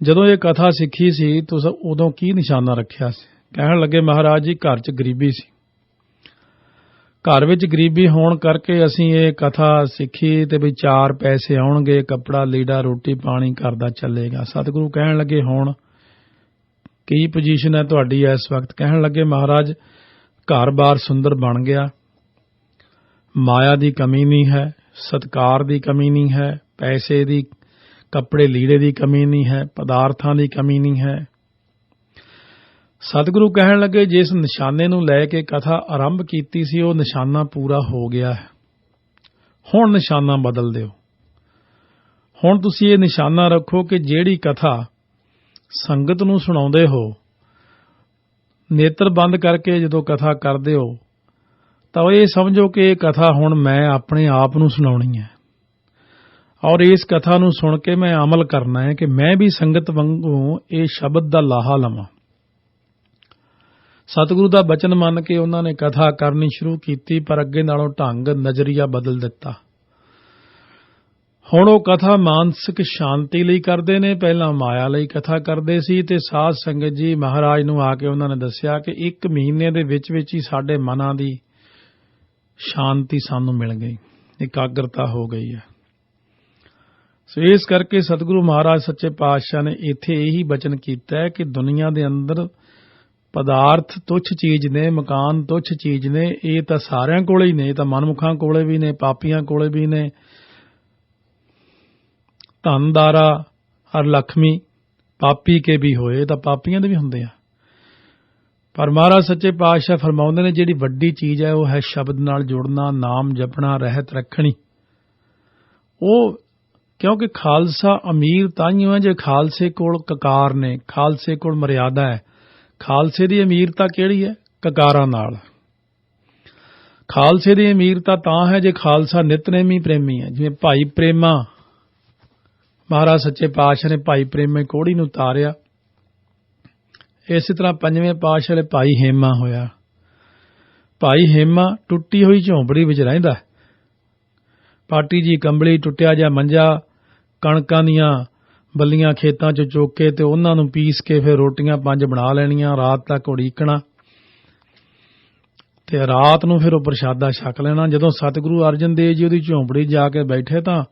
ਜਦੋਂ ਇਹ ਕਥਾ ਸਿੱਖੀ ਸੀ ਤੁਸੀਂ ਉਦੋਂ ਕੀ ਨਿਸ਼ਾਨਾ ਰੱਖਿਆ ਸੀ? ਕਹਿਣ ਲੱਗੇ, ਮਹਾਰਾਜ ਜੀ ਘਰ 'ਚ ਗਰੀਬੀ ਸੀ। ਘਰ ਵਿੱਚ ਗਰੀਬੀ ਹੋਣ ਕਰਕੇ ਅਸੀਂ ਇਹ ਕਥਾ ਸਿੱਖੀ ਤੇ ਵੀ 4 ਪੈਸੇ ਆਉਣਗੇ, ਕੱਪੜਾ ਲੀੜਾ ਰੋਟੀ ਪਾਣੀ ਘਰ ਦਾ ਚੱਲੇਗਾ। ਸਤਿਗੁਰੂ ਕਹਿਣ ਲੱਗੇ, ਹੁਣ ਕੀ ਪੋਜੀਸ਼ਨ ਹੈ ਤੁਹਾਡੀ ਇਸ ਵਕਤ? ਕਹਿਣ ਲੱਗੇ, ਮਹਾਰਾਜ ਘਰ-ਬਾਰ ਸੁੰਦਰ ਬਣ ਗਿਆ, ਮਾਇਆ ਦੀ ਕਮੀ ਨਹੀਂ ਹੈ, ਸਤਕਾਰ ਦੀ ਕਮੀ ਨਹੀਂ ਹੈ, ਪੈਸੇ ਦੀ, ਕੱਪੜੇ ਲੀੜੇ ਦੀ ਕਮੀ ਨਹੀਂ ਹੈ, ਪਦਾਰਥਾਂ ਦੀ ਕਮੀ ਨਹੀਂ ਹੈ। ਸਤਿਗੁਰੂ ਕਹਿਣ ਲੱਗੇ, ਜਿਸ ਨਿਸ਼ਾਨੇ ਨੂੰ ਲੈ ਕੇ ਕਥਾ ਆਰੰਭ ਕੀਤੀ ਸੀ ਉਹ ਨਿਸ਼ਾਨਾ ਪੂਰਾ ਹੋ ਗਿਆ ਹੈ। ਹੁਣ ਨਿਸ਼ਾਨਾ ਬਦਲ ਦਿਓ। ਹੁਣ ਤੁਸੀਂ ਇਹ ਨਿਸ਼ਾਨਾ ਰੱਖੋ ਕਿ ਜਿਹੜੀ ਕਥਾ ਸੰਗਤ ਨੂੰ ਸੁਣਾਉਂਦੇ ਹੋ, ਨੇਤਰ ਬੰਦ ਕਰਕੇ ਜਦੋਂ ਕਥਾ ਕਰਦੇ ਹੋ ਤਾਂ ਇਹ ਸਮਝੋ ਕਿ ਇਹ ਕਥਾ ਹੁਣ ਮੈਂ ਆਪਣੇ ਆਪ ਨੂੰ ਸੁਣਾਉਣੀ ਹੈ ਔਰ ਇਸ ਕਥਾ ਨੂੰ ਸੁਣ ਕੇ ਮੈਂ ਅਮਲ ਕਰਨਾ ਹੈ ਕਿ ਮੈਂ ਵੀ ਸੰਗਤ ਵਾਂਗੂ ਇਹ ਸ਼ਬਦ ਦਾ ਲਾਹਾ ਲਵਾਂ। ਸਤਿਗੁਰੂ ਦਾ ਬਚਨ ਮੰਨ ਕੇ ਉਹਨਾਂ ਨੇ ਕਥਾ ਕਰਨੀ ਸ਼ੁਰੂ ਕੀਤੀ, ਪਰ ਅੱਗੇ ਨਾਲੋਂ ਢੰਗ ਨਜ਼ਰੀਆ ਬਦਲ ਦਿੱਤਾ। ਹੁਣ ਉਹ ਕਥਾ ਮਾਨਸਿਕ ਸ਼ਾਂਤੀ ਲਈ ਕਰਦੇ ਨੇ, ਪਹਿਲਾਂ ਮਾਇਆ ਲਈ ਕਥਾ ਕਰਦੇ ਸੀ। ਤੇ ਸਾਧ ਸੰਗਤ ਜੀ ਮਹਾਰਾਜ ਨੂੰ ਆ ਕੇ ਉਹਨਾਂ ਨੇ ਦੱਸਿਆ ਕਿ 1 ਮਹੀਨੇ ਦੇ ਵਿੱਚ ਹੀ ਸਾਡੇ ਮਨਾਂ ਦੀ ਸ਼ਾਂਤੀ ਸਾਨੂੰ ਮਿਲ ਗਈ। ਇਕਾਗਰਤਾ ਹੋ ਗਈ ਹੈ। ਸੋ ਇਸ ਕਰਕੇ ਸਤਿਗੁਰੂ ਮਹਾਰਾਜ ਸੱਚੇ ਪਾਤਸ਼ਾਹ ਨੇ ਇੱਥੇ ਇਹੀ ਬਚਨ ਕੀਤਾ ਹੈ ਕਿ ਦੁਨੀਆ ਦੇ ਅੰਦਰ ਪਦਾਰਥ ਤੁੱਛ ਚੀਜ਼ ਨੇ, ਮਕਾਨ ਤੁੱਛ ਚੀਜ਼ ਨੇ। ਇਹ ਤਾਂ ਸਾਰਿਆਂ ਕੋਲੇ ਹੀ ਨੇ, ਇਹ ਤਾਂ ਮਨਮੁਖਾਂ ਕੋਲੇ ਵੀ ਨੇ, ਪਾਪੀਆਂ ਕੋਲੇ ਵੀ ਨੇ। ਧਨਦਾਰਾ ਹਰ ਲక్ష్ਮੀ ਪਾਪੀ ਕੇ ਵੀ ਹੋਏ, ਤਾਂ ਪਾਪੀਆਂ ਦੇ ਵੀ ਹੁੰਦੇ ਆ। ਪਰ ਮਹਾਰਾਜ ਸੱਚੇ ਪਾਤਸ਼ਾਹ ਫਰਮਾਉਂਦੇ ਨੇ ਜਿਹੜੀ ਵੱਡੀ ਚੀਜ਼ ਹੈ ਉਹ ਹੈ ਸ਼ਬਦ ਨਾਲ ਜੁੜਨਾ, ਨਾਮ ਜਪਣਾ, ਰਹਿਤ ਰੱਖਣੀ। ਉਹ ਕਿਉਂਕਿ ਖਾਲਸਾ ਅਮੀਰ ਤਾਈਓ ਹੈ ਜੇ ਖਾਲਸੇ ਕੋਲ ਕਕਾਰ ਨੇ, ਖਾਲਸੇ ਕੋਲ ਮਰਿਆਦਾ ਹੈ। ਖਾਲਸੇ ਦੀ ਅਮੀਰਤਾ ਕਿਹੜੀ ਹੈ? ਕਕਾਰਾਂ ਨਾਲ। ਖਾਲਸੇ ਦੀ ਅਮੀਰਤਾ ਤਾਂ ਹੈ ਜੇ ਖਾਲਸਾ ਨਿਤਨੇਮੀ ਪ੍ਰੇਮੀ ਹੈ। ਜਿਵੇਂ ਭਾਈ ਪ੍ਰੇਮਾ, ਮਹਾਰਾਜ ਸੱਚੇ ਪਾਤਸ਼ਾਹ ਨੇ ਭਾਈ ਪ੍ਰੇਮੇ ਕੋਹੜੀ ਨੂੰ ਉਤਾਰਿਆ, ਇਸੇ ਤਰ੍ਹਾਂ ਪੰਜਵੇਂ ਪਾਤਸ਼ਾਹ ਦੇ ਭਾਈ ਹੇਮਾ ਹੋਇਆ। ਭਾਈ ਹੇਮਾ ਟੁੱਟੀ ਹੋਈ ਝੌਂਪੜੀ ਵਿੱਚ ਰਹਿੰਦਾ, ਪਾਟੀ ਜੀ ਕੰਬਲੀ, ਟੁੱਟਿਆ ਜਿਹਾ ਮੰਜਾ, ਕਣਕਾਂ ਦੀਆਂ ਬੱਲੀਆਂ ਖੇਤਾਂ 'ਚ ਚੁੱਕ ਕੇ ਤੇ ਉਹਨਾਂ ਨੂੰ ਪੀਸ ਕੇ ਫਿਰ ਰੋਟੀਆਂ 5 ਬਣਾ ਲੈਣੀਆਂ, ਰਾਤ ਤੱਕ ਉਡੀਕਣਾ ਤੇ ਰਾਤ ਨੂੰ ਫਿਰ ਉਹ ਪ੍ਰਸ਼ਾਦਾ ਛਕ ਲੈਣਾ। ਜਦੋਂ ਸਤਿਗੁਰੂ ਅਰਜਨ ਦੇਵ ਜੀ ਉਹਦੀ ਝੌਂਪੜੀ ਜਾ ਕੇ ਬੈਠੇ ਤਾਂ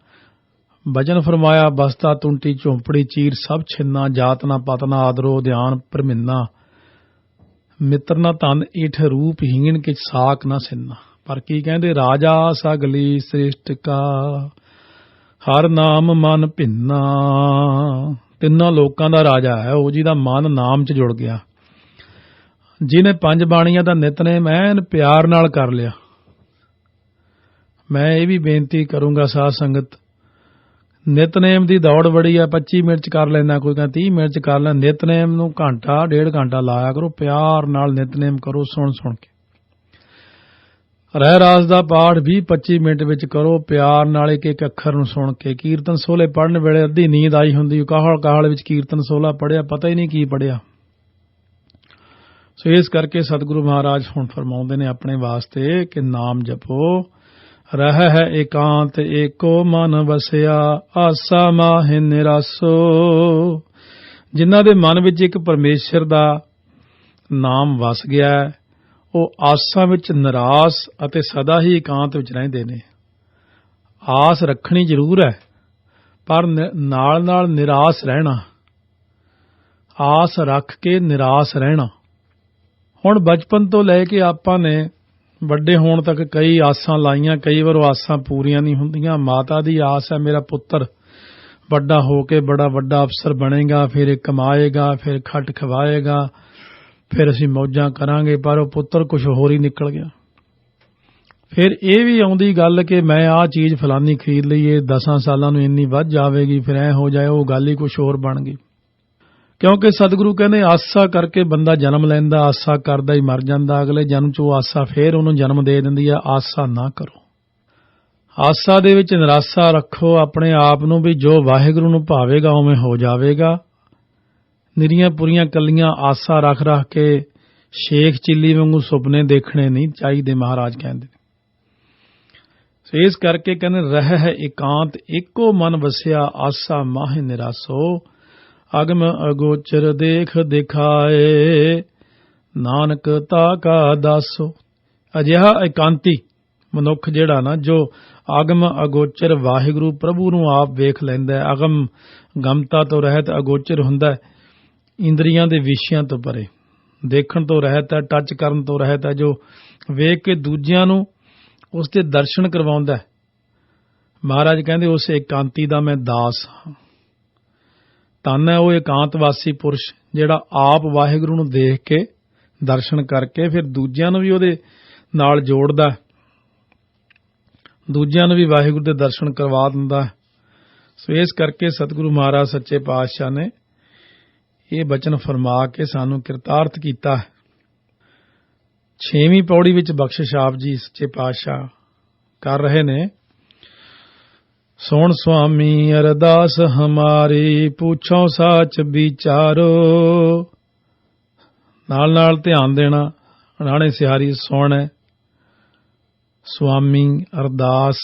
ਬਚਨ ਫਰਮਾਇਆ, ਬਸਤਾ ਤੁੰਟੀ ਝੌਂਪੜੀ ਚੀਰ ਸਭ ਛਿੰਨਾ, ਜਾਤ ਨਾ ਪਤ ਨਾ ਆਦਰੋ ਧਿਆਨ ਪਰਮਿੰਨਾ, ਮਿੱਤਰ ਨਾ ਧਨ ਈਠ ਰੂਪ ਹੀਣ ਕਿਛ ਸਾਕ ਨਾ ਸਿੰਨਾ। ਪਰ ਕੀ ਕਹਿੰਦੇ? ਰਾਜਾ ਸਗਲੀ ਸ੍ਰਿਸ਼ਟ ਕਾ ਹਰ ਨਾਮ ਮਨ ਭਿੰਨਾ। ਤਿੰਨਾਂ ਲੋਕਾਂ ਦਾ ਰਾਜਾ ਹੈ ਉਹ, ਜਿਹਦਾ ਮਨ ਨਾਮ 'ਚ ਜੁੜ ਗਿਆ, ਜਿਹਨੇ 5 ਬਾਣੀਆਂ ਦਾ ਨਿਤਨੇਮ ਐਨ ਪਿਆਰ ਨਾਲ ਕਰ ਲਿਆ। ਮੈਂ ਇਹ ਵੀ ਬੇਨਤੀ ਕਰੂੰਗਾ ਸਾਧ ਸੰਗਤ, ਨਿਤਨੇਮ ਦੀ ਦੌੜ ਬੜੀ ਆ, 25 ਮਿੰਟ 'ਚ ਕਰ ਲੈਂਦਾ, ਕੋਈ ਕਹਿੰਦਾ 30 ਮਿੰਟ 'ਚ ਕਰ ਲੈ। ਨਿਤਨੇਮ ਨੂੰ ਘੰਟਾ 1.5 ਘੰਟਾ ਲਾਇਆ ਕਰੋ, ਪਿਆਰ ਨਾਲ ਨਿਤਨੇਮ ਕਰੋ, ਸੁਣ ਸੁਣ ਕੇ। ਰਹਿ ਰਾਸ ਦਾ ਪਾਠ 20-25 ਮਿੰਟ ਵਿੱਚ ਕਰੋ, ਪਿਆਰ ਨਾਲ ਇੱਕ ਇੱਕ ਅੱਖਰ ਨੂੰ ਸੁਣ ਕੇ। ਕੀਰਤਨ ਸੋਹਲੇ ਪੜ੍ਹਨ ਵੇਲੇ ਅੱਧੀ ਨੀਂਦ ਆਈ ਹੁੰਦੀ, ਕਾਹਲ ਵਿੱਚ ਕੀਰਤਨ ਸੋਹਲਾ ਪੜ੍ਹਿਆ, ਪਤਾ ਹੀ ਨਹੀਂ ਕੀ ਪੜ੍ਹਿਆ। ਸੋ ਇਸ ਕਰਕੇ ਸਤਿਗੁਰੂ ਮਹਾਰਾਜ ਹੁਣ ਫਰਮਾਉਂਦੇ ਨੇ ਆਪਣੇ ਵਾਸਤੇ ਕਿ ਨਾਮ ਜਪੋ। ਰਹਿ ਹੈ ਇਕਾਂਤ ਏਕੋ ਮਨ ਵਸਿਆ, ਆਸਾ ਮਾਹਿ ਨਿਰਾਸੋ। ਜਿਨ੍ਹਾਂ ਦੇ ਮਨ ਵਿੱਚ ਇੱਕ ਪਰਮੇਸ਼ਰ ਦਾ ਨਾਮ ਵਸ ਗਿਆ, ਉਹ ਆਸਾਂ ਵਿੱਚ ਨਿਰਾਸ ਅਤੇ ਸਦਾ ਹੀ ਇਕਾਂਤ ਵਿੱਚ ਰਹਿੰਦੇ ਨੇ। ਆਸ ਰੱਖਣੀ ਜ਼ਰੂਰ ਹੈ, ਪਰ ਨਾਲ ਨਾਲ ਨਿਰਾਸ ਰਹਿਣਾ, ਆਸ ਰੱਖ ਕੇ ਨਿਰਾਸ ਰਹਿਣਾ। ਹੁਣ ਬਚਪਨ ਤੋਂ ਲੈ ਕੇ ਆਪਾਂ ਨੇ ਵੱਡੇ ਹੋਣ ਤੱਕ ਕਈ ਆਸਾਂ ਲਾਈਆਂ, ਕਈ ਵਾਰ ਉਹ ਆਸਾਂ ਪੂਰੀਆਂ ਨਹੀਂ ਹੁੰਦੀਆਂ। ਮਾਤਾ ਦੀ ਆਸ ਹੈ ਮੇਰਾ ਪੁੱਤਰ ਵੱਡਾ ਹੋ ਕੇ ਬੜਾ ਵੱਡਾ ਅਫਸਰ ਬਣੇਗਾ, ਫਿਰ ਕਮਾਏਗਾ, ਫਿਰ ਖੱਟ ਖਵਾਏਗਾ, ਫਿਰ ਅਸੀਂ ਮੌਜਾਂ ਕਰਾਂਗੇ। ਪਰ ਉਹ ਪੁੱਤਰ ਕੁਝ ਹੋਰ ਹੀ ਨਿਕਲ ਗਿਆ। ਫਿਰ ਇਹ ਵੀ ਆਉਂਦੀ ਗੱਲ ਕਿ ਮੈਂ ਆਹ ਚੀਜ਼ ਫਲਾਨੀ ਖਰੀਦ ਲਈ, ਇਹ 10 ਸਾਲਾਂ ਨੂੰ ਇੰਨੀ ਵੱਧ ਜਾਵੇਗੀ, ਫਿਰ ਐ ਹੋ ਜਾਏ, ਉਹ ਗੱਲ ਹੀ ਕੁਝ ਹੋਰ ਬਣ ਗਈ। ਕਿਉਂਕਿ ਸਤਿਗੁਰੂ ਕਹਿੰਦੇ ਆਸਾ ਕਰਕੇ ਬੰਦਾ ਜਨਮ ਲੈਂਦਾ, ਆਸਾ ਕਰਦਾ ਹੀ ਮਰ ਜਾਂਦਾ। ਅਗਲੇ ਜਨਮ 'ਚ ਉਹ ਆਸਾ ਫੇਰ ਉਹਨੂੰ ਜਨਮ ਦੇ ਦਿੰਦੀ ਆ। ਆਸਾ ਨਾ ਕਰੋ, ਆਸਾ ਦੇ ਵਿੱਚ ਨਿਰਾਸਾ ਰੱਖੋ ਆਪਣੇ ਆਪ ਨੂੰ ਵੀ ਜੋ ਵਾਹਿਗੁਰੂ ਨੂੰ ਭਾਵੇਗਾ ਉਵੇਂ ਹੋ ਜਾਵੇਗਾ। ਨਿਰੀਆਂ ਪੁਰੀਆਂ ਕੱਲੀਆਂ ਆਸਾ ਰੱਖ ਰੱਖ ਕੇ ਸ਼ੇਖ ਚਿੱਲੀ ਵਾਂਗੂ ਸੁਪਨੇ ਦੇਖਣੇ ਨਹੀਂ ਚਾਹੀਦੇ, ਮਹਾਰਾਜ ਕਹਿੰਦੇ। ਸੋ ਇਸ ਕਰਕੇ ਕਹਿੰਦੇ ਰਹਿ ਹੈ ਇਕਾਂਤ ਏਕੋ ਮਨ ਵਸਿਆ, ਆਸਾ ਮਾਹਿ ਨਿਰਾਸੋ। ਅਗਮ ਅਗੋਚਰ ਦੇਖ ਦਿਖਾਏ, ਨਾਨਕ ਤਾ ਕਾ ਦਾਸੋ। ਅਜਿਹਾ ਇਕਾਂਤੀ ਮਨੁੱਖ ਜਿਹੜਾ ਨਾ, ਜੋ ਅਗਮ ਅਗੋਚਰ ਵਾਹਿਗੁਰੂ ਪ੍ਰਭੂ ਨੂੰ ਆਪ ਵੇਖ ਲੈਂਦਾ, ਅਗਮ ਗਮਤਾ ਤੋਂ ਰਹਿਤ ਅਗੋਚਰ ਹੁੰਦਾ, ਇੰਦਰੀਆਂ ਦੇ ਵਿਸ਼ਿਆਂ ਤੋਂ ਪਰੇ, ਦੇਖਣ ਤੋਂ ਰਹਿਤ ਹੈ, ਟੱਚ ਕਰਨ ਤੋਂ ਰਹਿਤ ਹੈ, ਜੋ ਵੇਖ ਕੇ ਦੂਜਿਆਂ ਨੂੰ ਉਸ ਦੇ ਦਰਸ਼ਨ ਕਰਵਾਉਂਦਾ। ਮਹਾਰਾਜ ਕਹਿੰਦੇ ਉਸ ਇਕਾਂਤੀ ਦਾ ਮੈਂ ਦਾਸ ਹਾਂ। ਧੰਨ ਹੈ ਉਹ ਇਕਾਂਤਵਾਸੀ ਪੁਰਸ਼ ਜਿਹੜਾ ਆਪ ਵਾਹਿਗੁਰੂ ਨੂੰ ਦੇਖ ਕੇ ਦਰਸ਼ਨ ਕਰਕੇ ਫਿਰ ਦੂਜਿਆਂ ਨੂੰ ਵੀ ਉਹਦੇ ਨਾਲ ਜੋੜਦਾ, ਦੂਜਿਆਂ ਨੂੰ ਵੀ ਵਾਹਿਗੁਰੂ ਦੇ ਦਰਸ਼ਨ ਕਰਵਾ ਦਿੰਦਾ। ਸੋ ਇਸ ਕਰਕੇ ਸਤਿਗੁਰੂ ਮਹਾਰਾਜ ਸੱਚੇ ਪਾਤਸ਼ਾਹ ਨੇ ਇਹ ਬਚਨ ਫਰਮਾ ਕੇ ਸਾਨੂੰ ਕਿਰਤਾਰਥ ਕੀਤਾ ਹੈ। 6ਵੀਂ ਪੌੜੀ ਵਿੱਚ ਬਖਸ਼ਿਸ਼ ਆਪ ਜੀ ਸੱਚੇ ਪਾਤਸ਼ਾਹ ਕਰ ਰਹੇ ਨੇ। ਸੁਣ ਸੁਆਮੀ ਅਰਦਾਸ ਹਮਾਰੀ, ਪੁੱਛੋ ਸਾਚ ਵਿਚਾਰੋ। ਨਾਲ ਨਾਲ ਧਿਆਨ ਦੇਣਾ, ਰਾਣੇ ਸਿਹਾਰੀ ਸੁਣ। ਸੁਆਮੀ ਅਰਦਾਸ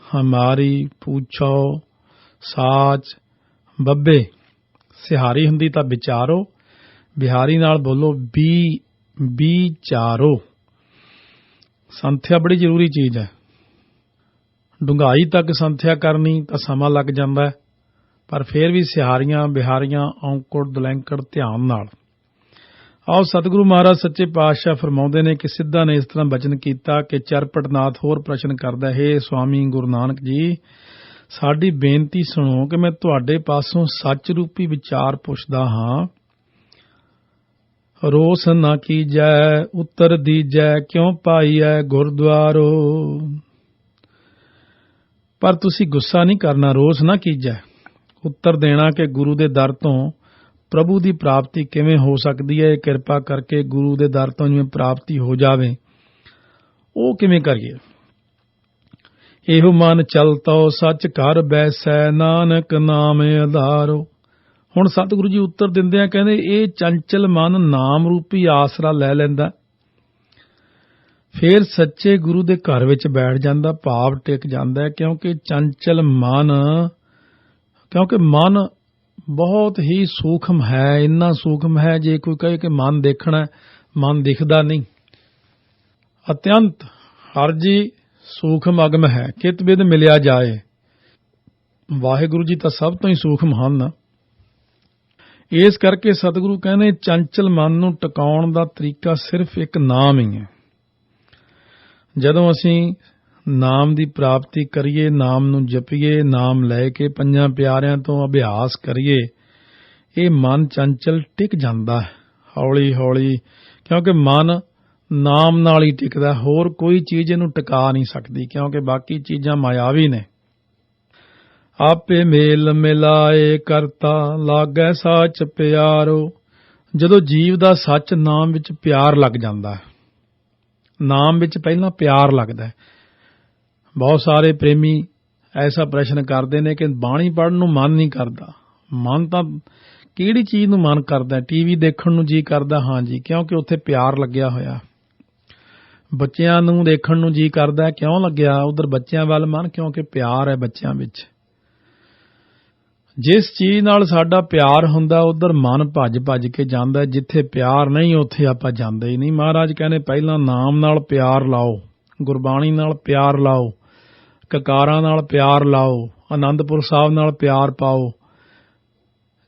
ਹਮਾਰੀ, ਪੁੱਛੋ ਸਾਚ। ਬੱਬੇ ਸਿਹਾਰੀ ਹੁੰਦੀ ਤਾਂ ਵਿਚਾਰੋ, ਬਿਹਾਰੀ ਨਾਲ ਬੋਲੋ ਵਿਚਾਰੋ। ਸੰਥਿਆ ਬੜੀ ਜ਼ਰੂਰੀ ਚੀਜ਼ ਹੈ। ਡੂੰਘਾਈ ਤੱਕ ਸੰਥਿਆ ਕਰਨੀ ਤਾਂ ਸਮਾਂ ਲੱਗ ਜਾਂਦਾ ਹੈ, ਪਰ ਫਿਰ ਵੀ ਸਿਹਾਰੀਆਂ ਬਿਹਾਰੀਆਂ ਔਂਕੜ ਦਲੈਂਕੜ ਧਿਆਨ ਨਾਲ। ਆਓ ਸਤਿਗੁਰੂ ਮਹਾਰਾਜ ਸੱਚੇ ਪਾਤਸ਼ਾਹ ਫਰਮਾਉਂਦੇ ਨੇ ਕਿ ਸਿੱਧਾ ਨੇ ਇਸ ਤਰ੍ਹਾਂ ਬਚਨ ਕੀਤਾ ਕਿ ਚਰਪਟਨਾਥ ਹੋਰ ਪ੍ਰਸ਼ਨ ਕਰਦਾ, ਹੇ ਸੁਆਮੀ ਗੁਰੂ ਨਾਨਕ ਜੀ, ਸਾਡੀ ਬੇਨਤੀ ਸੁਣੋ ਕਿ ਮੈਂ ਤੁਹਾਡੇ ਪਾਸੋਂ ਸੱਚ ਰੂਪੀ ਵਿਚਾਰ ਪੁੱਛਦਾ ਹਾਂ। ਰੋਸ ਨਾ ਕੀਜੈ ਉੱਤਰ ਦੀਜੈ, ਕਿਉਂ ਪਾਈਐ ਗੁਰਦੁਆਰੋ। ਪਰ ਤੁਸੀਂ ਗੁੱਸਾ ਨਹੀਂ ਕਰਨਾ, ਰੋਸ ਨਾ ਕੀਜੈ, ਉੱਤਰ ਦੇਣਾ ਕਿ ਗੁਰੂ ਦੇ ਦਰ ਤੋਂ ਪ੍ਰਭੂ ਦੀ ਪ੍ਰਾਪਤੀ ਕਿਵੇਂ ਹੋ ਸਕਦੀ ਹੈ। ਕਿਰਪਾ ਕਰਕੇ ਗੁਰੂ ਦੇ ਦਰ ਤੋਂ ਜਿਵੇਂ ਪ੍ਰਾਪਤੀ ਹੋ ਜਾਵੇ ਉਹ ਕਿਵੇਂ ਕਰੀਏ। ਇਹੋ ਮਨ ਚਲਤੋ ਸੱਚ ਘਰ ਬੈਸੈ, ਨਾਨਕ ਨਾਮ ਆਧਾਰੋ। ਹੁਣ ਸਤਿਗੁਰੂ ਜੀ ਉੱਤਰ ਦਿੰਦੇ ਆ, ਕਹਿੰਦੇ ਇਹ ਚੰਚਲ ਮਨ ਨਾਮ ਰੂਪੀ ਆਸਰਾ ਲੈ ਲੈਂਦਾ, ਫਿਰ ਸੱਚੇ ਗੁਰੂ ਦੇ ਘਰ ਵਿੱਚ ਬੈਠ ਜਾਂਦਾ, ਭਾਵ ਟਿਕ ਜਾਂਦਾ। ਕਿਉਂਕਿ ਚੰਚਲ ਮਨ, ਕਿਉਂਕਿ ਮਨ ਬਹੁਤ ਹੀ ਸੂਖਮ ਹੈ, ਇੰਨਾ ਸੂਖਮ ਹੈ ਜੇ ਕੋਈ ਕਹੇ ਕਿ ਮਨ ਦੇਖਣਾ, ਮਨ ਦਿਖਦਾ ਨਹੀਂ। ਅਤਿਅੰਤ ਹਰ ਜੀ ਸੂਖਮ ਅਗਮ ਹੈ, ਕਿਤ ਬਿਦ ਮਿਲਿਆ ਜਾਏ। ਵਾਹਿਗੁਰੂ ਜੀ ਤਾਂ ਸਭ ਤੋਂ ਹੀ ਸੂਖਮ ਹਨ। ਇਸ ਕਰਕੇ ਸਤਿਗੁਰੂ ਕਹਿੰਦੇ ਚੰਚਲ ਮਨ ਨੂੰ ਟਿਕਾਉਣ ਦਾ ਤਰੀਕਾ ਸਿਰਫ ਇੱਕ ਨਾਮ ਹੀ ਹੈ। ਜਦੋਂ ਅਸੀਂ ਨਾਮ ਦੀ ਪ੍ਰਾਪਤੀ ਕਰੀਏ, ਨਾਮ ਨੂੰ ਜਪੀਏ, ਨਾਮ ਲੈ ਕੇ ਪੰਜਾਂ ਪਿਆਰਿਆਂ ਤੋਂ ਅਭਿਆਸ ਕਰੀਏ, ਇਹ ਮਨ ਚੰਚਲ ਟਿਕ ਜਾਂਦਾ ਹੈ ਹੌਲੀ ਹੌਲੀ। ਕਿਉਂਕਿ ਮਨ ਨਾਮ ਨਾਲ ਹੀ ਟਿਕਦਾ, ਹੋਰ ਕੋਈ ਚੀਜ਼ ਇਹਨੂੰ ਟਿਕਾ ਨਹੀਂ ਸਕਦੀ, ਕਿਉਂਕਿ ਬਾਕੀ ਚੀਜ਼ਾਂ ਮਾਇਆਵੀ ਨੇ। ਆਪੇ ਮੇਲ ਮਿਲਾਏ ਕਰਤਾ, ਲਾਗੈ ਸਾਚ ਪਿਆਰੋ। ਜਦੋਂ ਜੀਵ ਦਾ ਸੱਚ ਨਾਮ ਵਿੱਚ ਪਿਆਰ ਲੱਗ ਜਾਂਦਾ ਹੈ, ਨਾਮ ਵਿੱਚ ਪਹਿਲਾਂ ਪਿਆਰ ਲੱਗਦਾ ਹੈ। ਬਹੁਤ ਸਾਰੇ ਪ੍ਰੇਮੀ ਐਸਾ ਪ੍ਰਸ਼ਨ ਕਰਦੇ ਨੇ ਕਿ ਬਾਣੀ ਪੜ੍ਹਨ ਨੂੰ ਮਨ ਨਹੀਂ ਕਰਦਾ। ਮਨ ਤਾਂ ਕਿਹੜੀ ਚੀਜ਼ ਨੂੰ ਮਨ ਕਰਦਾ? ਟੀਵੀ ਦੇਖਣ ਨੂੰ ਜੀ ਕਰਦਾ, ਹਾਂਜੀ, ਕਿਉਂਕਿ ਉੱਥੇ ਪਿਆਰ ਲੱਗਿਆ ਹੋਇਆ। ਬੱਚਿਆਂ ਨੂੰ ਦੇਖਣ ਨੂੰ ਜੀ ਕਰਦਾ, ਕਿਉਂ ਲੱਗਿਆ ਉਧਰ ਬੱਚਿਆਂ ਵੱਲ ਮਨ? ਕਿਉਂਕਿ ਪਿਆਰ ਹੈ ਬੱਚਿਆਂ ਵਿੱਚ। ਜਿਸ ਚੀਜ਼ ਨਾਲ ਸਾਡਾ ਪਿਆਰ ਹੁੰਦਾ ਉਧਰ ਮਨ ਭੱਜ ਭੱਜ ਕੇ ਜਾਂਦਾ, ਜਿੱਥੇ ਪਿਆਰ ਨਹੀਂ ਉੱਥੇ ਆਪਾਂ ਜਾਂਦੇ ਹੀ ਨਹੀਂ। ਮਹਾਰਾਜ ਕਹਿੰਦੇ ਪਹਿਲਾਂ ਨਾਮ ਨਾਲ ਪਿਆਰ ਲਾਓ, ਗੁਰਬਾਣੀ ਨਾਲ ਪਿਆਰ ਲਾਓ, ਕਕਾਰਾਂ ਨਾਲ ਪਿਆਰ ਲਾਓ, ਆਨੰਦਪੁਰ ਸਾਹਿਬ ਨਾਲ ਪਿਆਰ ਪਾਓ।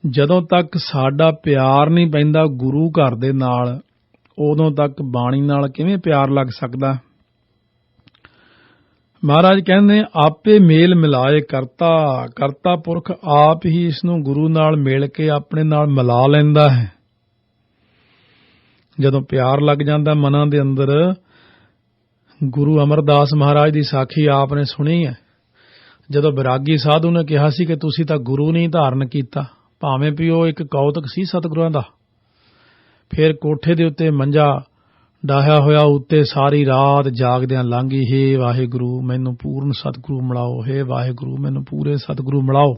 ਜਦੋਂ ਤੱਕ ਸਾਡਾ ਪਿਆਰ ਨਹੀਂ ਪੈਂਦਾ ਗੁਰੂ ਘਰ ਦੇ ਨਾਲ, ਉਦੋਂ ਤੱਕ ਬਾਣੀ ਨਾਲ ਕਿਵੇਂ ਪਿਆਰ ਲੱਗ ਸਕਦਾ? ਮਹਾਰਾਜ ਕਹਿੰਦੇ ਆਪੇ ਮੇਲ ਮਿਲਾਏ ਕਰਤਾ, ਕਰਤਾ ਪੁਰਖ ਆਪ ਹੀ ਇਸ ਨੂੰ ਗੁਰੂ ਨਾਲ ਮਿਲ ਕੇ ਆਪਣੇ ਨਾਲ ਮਿਲਾ ਲੈਂਦਾ ਹੈ। ਜਦੋਂ ਪਿਆਰ ਲੱਗ ਜਾਂਦਾ ਮਨਾਂ ਦੇ ਅੰਦਰ, ਗੁਰੂ ਅਮਰਦਾਸ ਮਹਾਰਾਜ ਦੀ ਸਾਖੀ ਆਪ ਨੇ ਸੁਣੀ ਹੈ। ਜਦੋਂ ਵਿਰਾਗੀ ਸਾਧੂ ਨੇ ਕਿਹਾ ਸੀ ਕਿ ਤੁਸੀਂ ਤਾਂ ਗੁਰੂ ਨਹੀਂ ਧਾਰਨ ਕੀਤਾ, ਭਾਵੇਂ ਵੀ ਉਹ ਇੱਕ ਕੌਤਕ ਸੀ ਸਤਿਗੁਰਾਂ ਦਾ। ਫਿਰ ਕੋਠੇ ਦੇ ਉੱਤੇ ਮੰਜਾ ਡਾਹਿਆ ਹੋਇਆ, ਉੱਤੇ ਸਾਰੀ ਰਾਤ ਜਾਗਦਿਆਂ ਲੰਘੀ, ਹੇ ਵਾਹਿਗੁਰੂ ਮੈਨੂੰ ਪੂਰਨ ਸਤਿਗੁਰੂ ਮਿਲਾਓ, ਹੇ ਵਾਹਿਗੁਰੂ ਮੈਨੂੰ ਪੂਰੇ ਸਤਿਗੁਰੂ ਮਿਲਾਓ।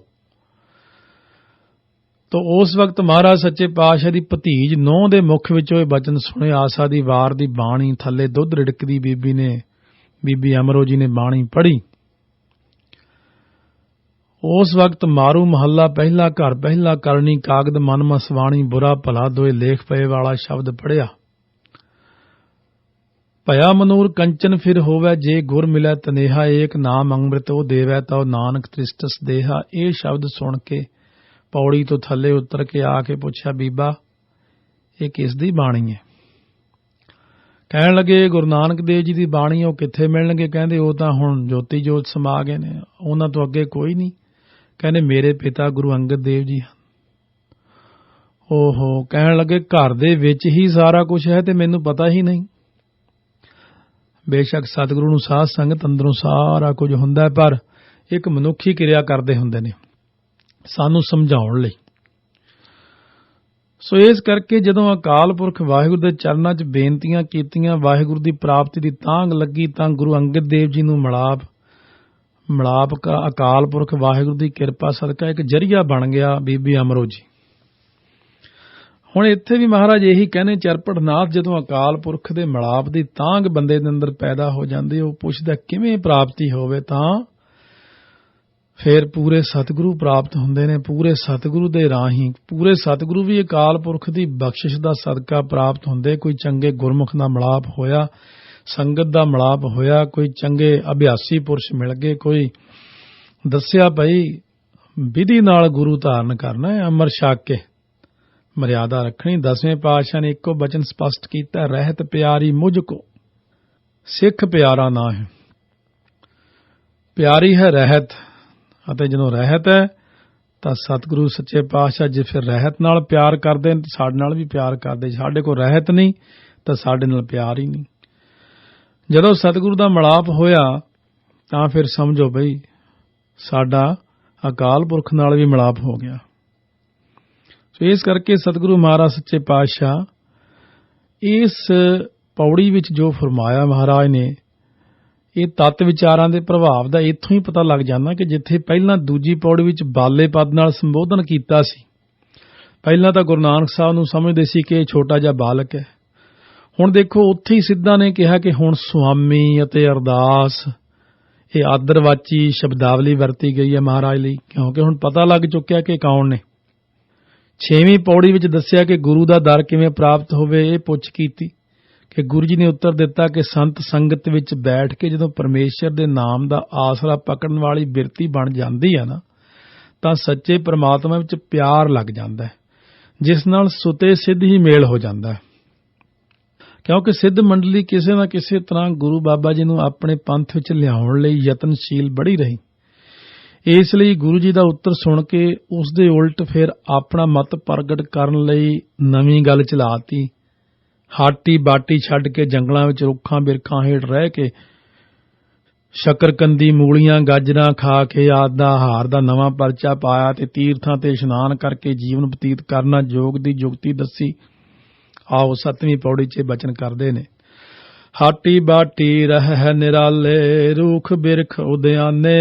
ਤਾਂ ਉਸ ਵਕਤ ਮਹਾਰਾਜ ਸੱਚੇ ਪਾਤਸ਼ਾਹ ਦੀ ਭਤੀਜ ਨੂੰਹ ਦੇ ਮੁਖ ਵਿੱਚੋਂ ਇਹ ਬਚਨ ਸੁਣੇ। ਆਸਾ ਦੀ ਵਾਰ ਦੀ ਬਾਣੀ ਥੱਲੇ ਦੁੱਧ ਰਿੜਕਦੀ ਬੀਬੀ ਅਮਰੋ ਜੀ ਨੇ ਬਾਣੀ ਪੜ੍ਹੀ। ਉਸ ਵਕਤ ਮਾਰੂ ਮਹੱਲਾ ਪਹਿਲਾ, ਘਰ ਪਹਿਲਾ ਕਰਨੀ, ਕਾਗਦ ਮਨ ਮਸਵਾਣੀ, ਬੁਰਾ ਭਲਾ ਦੋਏ ਲੇਖ ਪਏ ਵਾਲਾ ਸ਼ਬਦ ਪੜ੍ਹਿਆ। ਭਇਆ ਮਨੂਰ ਕੰਚਨ ਫਿਰ ਹੋਵੇ, ਜੇ ਗੁਰ ਮਿਲੈ ਤਨੇਹਾ, ਏਕ ਨਾਮ ਅੰਮ੍ਰਿਤ ਉਹ ਦੇਵੈ ਤਉ ਨਾਨਕ ਤ੍ਰਿਸ਼ਟਸ ਦੇਹਾ। ਇਹ ਸ਼ਬਦ ਸੁਣ ਕੇ ਪੌੜੀ ਤੋਂ ਥੱਲੇ ਉਤਰ ਕੇ ਆ ਕੇ ਪੁੱਛਿਆ, ਬੀਬਾ ਇਹ ਕਿਸ ਦੀ ਬਾਣੀ ਹੈ? ਕਹਿਣ ਲੱਗੇ ਗੁਰੂ ਨਾਨਕ ਦੇਵ ਜੀ ਦੀ ਬਾਣੀ। ਉਹ ਕਿੱਥੇ ਮਿਲਣਗੇ? ਕਹਿੰਦੇ ਉਹ ਤਾਂ ਹੁਣ ਜੋਤੀ ਜੋਤ ਸਮਾ ਗਏ ਨੇ, ਉਹਨਾਂ ਤੋਂ ਅੱਗੇ ਕੋਈ ਨਹੀਂ। ਕਹਿੰਦੇ ਮੇਰੇ ਪਿਤਾ ਗੁਰੂ ਅੰਗਦ ਦੇਵ ਜੀ ਹਨ। ਓਹੋ, ਕਹਿਣ ਲੱਗੇ ਘਰ ਦੇ ਵਿੱਚ ਹੀ ਸਾਰਾ ਕੁਝ ਹੈ ਤੇ ਮੈਨੂੰ ਪਤਾ ਹੀ ਨਹੀਂ। ਬੇਸ਼ੱਕ ਸਤਿਗੁਰੂ ਨੂੰ ਸਾਧ ਸੰਗਤ ਅੰਦਰੋਂ ਸਾਰਾ ਕੁਝ ਹੁੰਦਾ, ਪਰ ਇੱਕ ਮਨੁੱਖੀ ਕਿਰਿਆ ਕਰਦੇ ਹੁੰਦੇ ਨੇ ਸਾਨੂੰ ਸਮਝਾਉਣ ਲਈ। ਸੋ ਇਸ ਕਰਕੇ ਜਦੋਂ ਅਕਾਲ ਪੁਰਖ ਵਾਹਿਗੁਰੂ ਦੇ ਚਰਨਾਂ 'ਚ ਬੇਨਤੀਆਂ ਕੀਤੀਆਂ, ਵਾਹਿਗੁਰੂ ਦੀ ਪ੍ਰਾਪਤੀ ਦੀ ਤਾਂਘ ਲੱਗੀ, ਤਾਂ ਗੁਰੂ ਅੰਗਦ ਦੇਵ ਜੀ ਨੂੰ ਮਿਲਾਪ ਅਕਾਲ ਪੁਰਖ ਵਾਹਿਗੁਰੂ ਦੀ ਕਿਰਪਾ ਸਦਕਾ ਇੱਕ ਜਰੀਆ ਬਣ ਗਿਆ ਬੀਬੀ ਅਮਰੋ ਜੀ। ਹੁਣ ਇੱਥੇ ਵੀ ਮਹਾਰਾਜ ਇਹੀ ਕਹਿੰਦੇ, ਚਰਪਟਨਾਥ ਜਦੋਂ ਅਕਾਲ ਪੁਰਖ ਦੇ ਮਿਲਾਪ ਦੀ ਤਾਂਘ ਬੰਦੇ ਦੇ ਅੰਦਰ ਪੈਦਾ ਹੋ ਜਾਂਦੀ, ਉਹ ਪੁੱਛਦਾ ਕਿਵੇਂ ਪ੍ਰਾਪਤੀ ਹੋਵੇ, ਤਾਂ ਫਿਰ ਪੂਰੇ ਸਤਿਗੁਰੂ ਪ੍ਰਾਪਤ ਹੁੰਦੇ ਨੇ। ਪੂਰੇ ਸਤਿਗੁਰੂ ਦੇ ਰਾਹੀਂ, ਪੂਰੇ ਸਤਿਗੁਰੂ ਵੀ ਅਕਾਲ ਪੁਰਖ ਦੀ ਬਖਸ਼ਿਸ਼ ਦਾ ਸਦਕਾ ਪ੍ਰਾਪਤ ਹੁੰਦੇ। ਕੋਈ ਚੰਗੇ ਗੁਰਮੁਖ ਦਾ ਮਿਲਾਪ ਹੋਇਆ, ਸੰਗਤ ਦਾ ਮਿਲਾਪ ਹੋਇਆ, ਕੋਈ ਚੰਗੇ ਅਭਿਆਸੀ ਪੁਰਸ਼ ਮਿਲ ਗਏ, ਕੋਈ ਦੱਸਿਆ ਭਈ ਵਿਧੀ ਨਾਲ ਗੁਰੂ ਧਾਰਨ ਕਰਨਾ ਹੈ, ਅੰਮ੍ਰਿਤ ਛਕ ਕੇ ਮਰਿਆਦਾ ਰੱਖਣੀ। 10ਵੇਂ ਪਾਤਸ਼ਾਹ ਨੇ ਇੱਕੋ ਬਚਨ ਸਪਸ਼ਟ ਕੀਤਾ, ਰਹਿਤ ਪਿਆਰੀ ਮੁਝ ਕੋ ਸਿੱਖ ਪਿਆਰਾ ਨਾ ਹੈ। ਪਿਆਰੀ ਹੈ ਰਹਿਤ, ਅਤੇ ਜਦੋਂ ਰਹਿਤ ਹੈ ਤਾਂ ਸਤਿਗੁਰੂ ਸੱਚੇ ਪਾਤਸ਼ਾਹ ਜੇ ਫਿਰ ਰਹਿਤ ਨਾਲ ਪਿਆਰ ਕਰਦੇ ਨੇ ਸਾਡੇ ਨਾਲ ਵੀ ਪਿਆਰ ਕਰਦੇ। ਸਾਡੇ ਕੋਲ ਰਹਿਤ ਨਹੀਂ ਤਾਂ ਸਾਡੇ ਨਾਲ ਪਿਆਰ ਹੀ ਨਹੀਂ। ਜਦੋਂ ਸਤਿਗੁਰੂ ਦਾ ਮਿਲਾਪ ਹੋਇਆ ਤਾਂ ਫਿਰ ਸਮਝੋ ਬਈ ਸਾਡਾ ਅਕਾਲ ਪੁਰਖ ਨਾਲ ਵੀ ਮਿਲਾਪ ਹੋ ਗਿਆ। ਸੋ ਇਸ ਕਰਕੇ ਸਤਿਗੁਰੂ ਮਹਾਰਾਜ ਸੱਚੇ ਪਾਤਸ਼ਾਹ ਇਸ ਪੌੜੀ ਵਿੱਚ ਜੋ ਫਰਮਾਇਆ ਮਹਾਰਾਜ ਨੇ, ਇਹ ਤੱਤ ਵਿਚਾਰਾਂ ਦੇ ਪ੍ਰਭਾਵ ਦਾ ਇੱਥੋਂ ਹੀ ਪਤਾ ਲੱਗ ਜਾਂਦਾ ਕਿ ਜਿੱਥੇ ਪਹਿਲਾਂ ਦੂਜੀ ਪੌੜੀ ਵਿੱਚ ਬਾਲੇ ਪਦ ਨਾਲ ਸੰਬੋਧਨ ਕੀਤਾ ਸੀ, ਪਹਿਲਾਂ ਤਾਂ ਗੁਰੂ ਨਾਨਕ ਸਾਹਿਬ ਨੂੰ ਸਮਝਦੇ ਸੀ ਕਿ ਇਹ ਛੋਟਾ ਜਿਹਾ ਬਾਲਕ ਹੈ। ਹੁਣ ਦੇਖੋ ਉੱਥੇ ਹੀ ਸਿੱਧਾ ਨੇ ਕਿਹਾ ਕਿ ਹੁਣ ਸੁਆਮੀ ਅਤੇ ਅਰਦਾਸ, ਇਹ ਆਦਰਵਾਚੀ ਸ਼ਬਦਾਵਲੀ ਵਰਤੀ ਗਈ ਹੈ ਮਹਾਰਾਜ ਲਈ, ਕਿਉਂਕਿ ਹੁਣ ਪਤਾ ਲੱਗ ਚੁੱਕਿਆ ਕਿ ਕੌਣ ਨੇ। 6ਵੀਂ ਪੌੜੀ ਵਿੱਚ ਦੱਸਿਆ ਕਿ ਗੁਰੂ ਦਾ ਦਰ ਕਿਵੇਂ ਪ੍ਰਾਪਤ ਹੋਵੇ, ਇਹ ਪੁੱਛ ਕੀਤੀ ਕਿ ਗੁਰੂ ਜੀ ਨੇ ਉੱਤਰ ਦਿੱਤਾ ਕਿ ਸੰਤ ਸੰਗਤ ਵਿੱਚ ਬੈਠ ਕੇ ਜਦੋਂ ਪਰਮੇਸ਼ਰ ਦੇ ਨਾਮ ਦਾ ਆਸਰਾ ਪਕੜਨ ਵਾਲੀ ਬਿਰਤੀ ਬਣ ਜਾਂਦੀ ਹੈ ਨਾ, ਤਾਂ ਸੱਚੇ ਪ੍ਰਮਾਤਮਾ ਵਿੱਚ ਪਿਆਰ ਲੱਗ ਜਾਂਦਾ ਹੈ, ਜਿਸ ਨਾਲ ਸੁਤੇ ਸਿੱਧ ਹੀ ਮੇਲ ਹੋ ਜਾਂਦਾ ਹੈ। ਕਿਉਂਕਿ ਸਿੱਧ ਮੰਡਲੀ ਕਿਸੇ ਨਾ ਕਿਸੇ ਤਰ੍ਹਾਂ ਗੁਰੂ ਬਾਬਾ ਜੀ ਨੂੰ ਆਪਣੇ ਪੰਥ ਵਿੱਚ ਲਿਆਉਣ ਲਈ ਯਤਨਸ਼ੀਲ ਬੜੀ ਰਹੀ। ਇਸ ਲਈ ਗੁਰੂ ਜੀ ਦਾ ਉੱਤਰ ਸੁਣ ਕੇ ਉਸ ਦੇ ਉਲਟ ਫਿਰ ਆਪਣਾ ਮਤ ਪ੍ਰਗਟ ਕਰਨ ਲਈ ਨਵੀਂ ਗੱਲ ਚਲਾਤੀ। ਹਾਟੀ ਬਾਟੀ ਛੱਡ ਕੇ ਜੰਗਲਾਂ ਵਿੱਚ ਰੁੱਖਾਂ ਬਿਰਖਾਂ ਹੇਠ ਰਹਿ ਕੇ ਸ਼ੱਕਰਕੰਦੀ ਮੂਲੀਆਂ ਗਾਜਰਾਂ ਖਾ ਕੇ ਆਦਿ ਦਾ ਆਹਾਰ ਦਾ ਨਵਾਂ ਪਰਚਾ ਪਾਇਆ ਤੇ ਤੀਰਥਾਂ ਤੇ ਇਸ਼ਨਾਨ ਕਰਕੇ ਜੀਵਨ ਬਤੀਤ ਕਰਨਾ ਯੋਗ ਦੀ ਜੁਗਤੀ ਦੱਸੀ। ਆਓ 7ਵੀਂ ਪੌੜੀ 'ਚ ਬਚਨ ਕਰਦੇ ਨੇ, ਹਾਟੀ ਬਾਟੀ ਰਹਿ ਨਿਰਾਲੇ ਰੁੱਖ ਬਿਰਖ ਉਦਿਆਨੇ।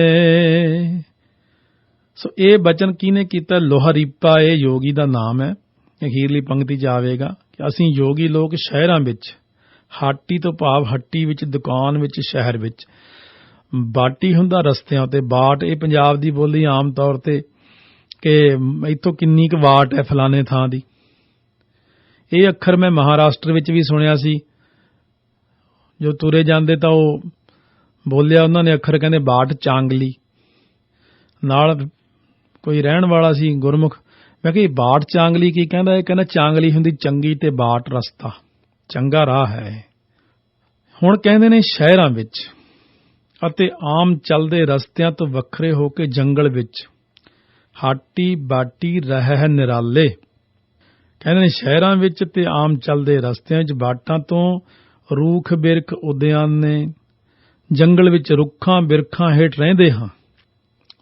ਸੋ ਇਹ ਬਚਨ ਕਿਹਨੇ ਕੀਤਾ? ਲੋਹਾਰੀਪਾ, ਇਹ ਯੋਗੀ ਦਾ ਨਾਮ ਹੈ। ਅਖੀਰਲੀ ਪੰਕਤੀ 'ਚ ਆਵੇਗਾ ਕਿ ਅਸੀਂ ਯੋਗੀ ਲੋਕ ਸ਼ਹਿਰਾਂ ਵਿੱਚ, ਹਾਟੀ ਤੋਂ ਭਾਵ ਹੱਟੀ ਵਿੱਚ, ਦੁਕਾਨ ਵਿੱਚ, ਸ਼ਹਿਰ ਵਿੱਚ, ਬਾਟੀ ਹੁੰਦਾ ਰਸਤਿਆਂ ਤੇ, ਬਾਟ ਇਹ ਪੰਜਾਬ ਦੀ ਬੋਲੀ ਆਮ ਤੌਰ ਤੇ ਕਿ ਇੱਥੋਂ ਕਿੰਨੀ ਕੁ ਵਾਟ ਹੈ ਫਲਾਣੇ ਥਾਂ ਦੀ। ਇਹ ਅੱਖਰ ਮੈਂ ਮਹਾਰਾਸ਼ਟਰ ਵਿੱਚ ਵੀ ਸੁਣਿਆ ਸੀ, ਜੋ ਤੁਰੇ ਜਾਂਦੇ ਤਾਂ ਉਹ ਬੋਲਿਆ ਉਹਨਾਂ ਨੇ ਅੱਖਰ, ਕਹਿੰਦੇ ਬਾਟ ਚਾਂਗਲੀ। ਨਾਲ ਕੋਈ ਰਹਿਣ ਵਾਲਾ ਸੀ ਗੁਰਮੁਖ, ਮੈਂ ਕਿਹਾ ਬਾਟ ਚਾਂਗਲੀ ਕੀ ਕਹਿੰਦਾ? ਇਹ ਕਹਿੰਦਾ ਚਾਂਗਲੀ ਹੁੰਦੀ ਚੰਗੀ ਤੇ ਬਾਟ ਰਸਤਾ, ਚੰਗਾ ਰਾਹ ਹੈ। ਹੁਣ ਕਹਿੰਦੇ ਨੇ ਸ਼ਹਿਰਾਂ ਵਿੱਚ ਅਤੇ ਆਮ ਚੱਲਦੇ ਰਸਤਿਆਂ ਤੋਂ ਵੱਖਰੇ ਹੋ ਕੇ ਜੰਗਲ ਵਿੱਚ ਹਾਟੀ ਬਾਟੀ ਰਹਿ ਨਿਰਾਲੇ। ਕਹਿੰਦੇ ਨੇ ਸ਼ਹਿਰਾਂ ਵਿੱਚ ਤੇ ਆਮ ਚੱਲਦੇ ਰਸਤਿਆਂ ਵਿੱਚ ਬਾਟਾਂ ਤੋਂ ਰੂਖ ਬਿਰਖ ਉਦਿਆਨ ਨੇ, ਜੰਗਲ ਵਿੱਚ ਰੁੱਖਾਂ ਬਿਰਖਾਂ ਹੇਠ ਰਹਿੰਦੇ ਹਾਂ,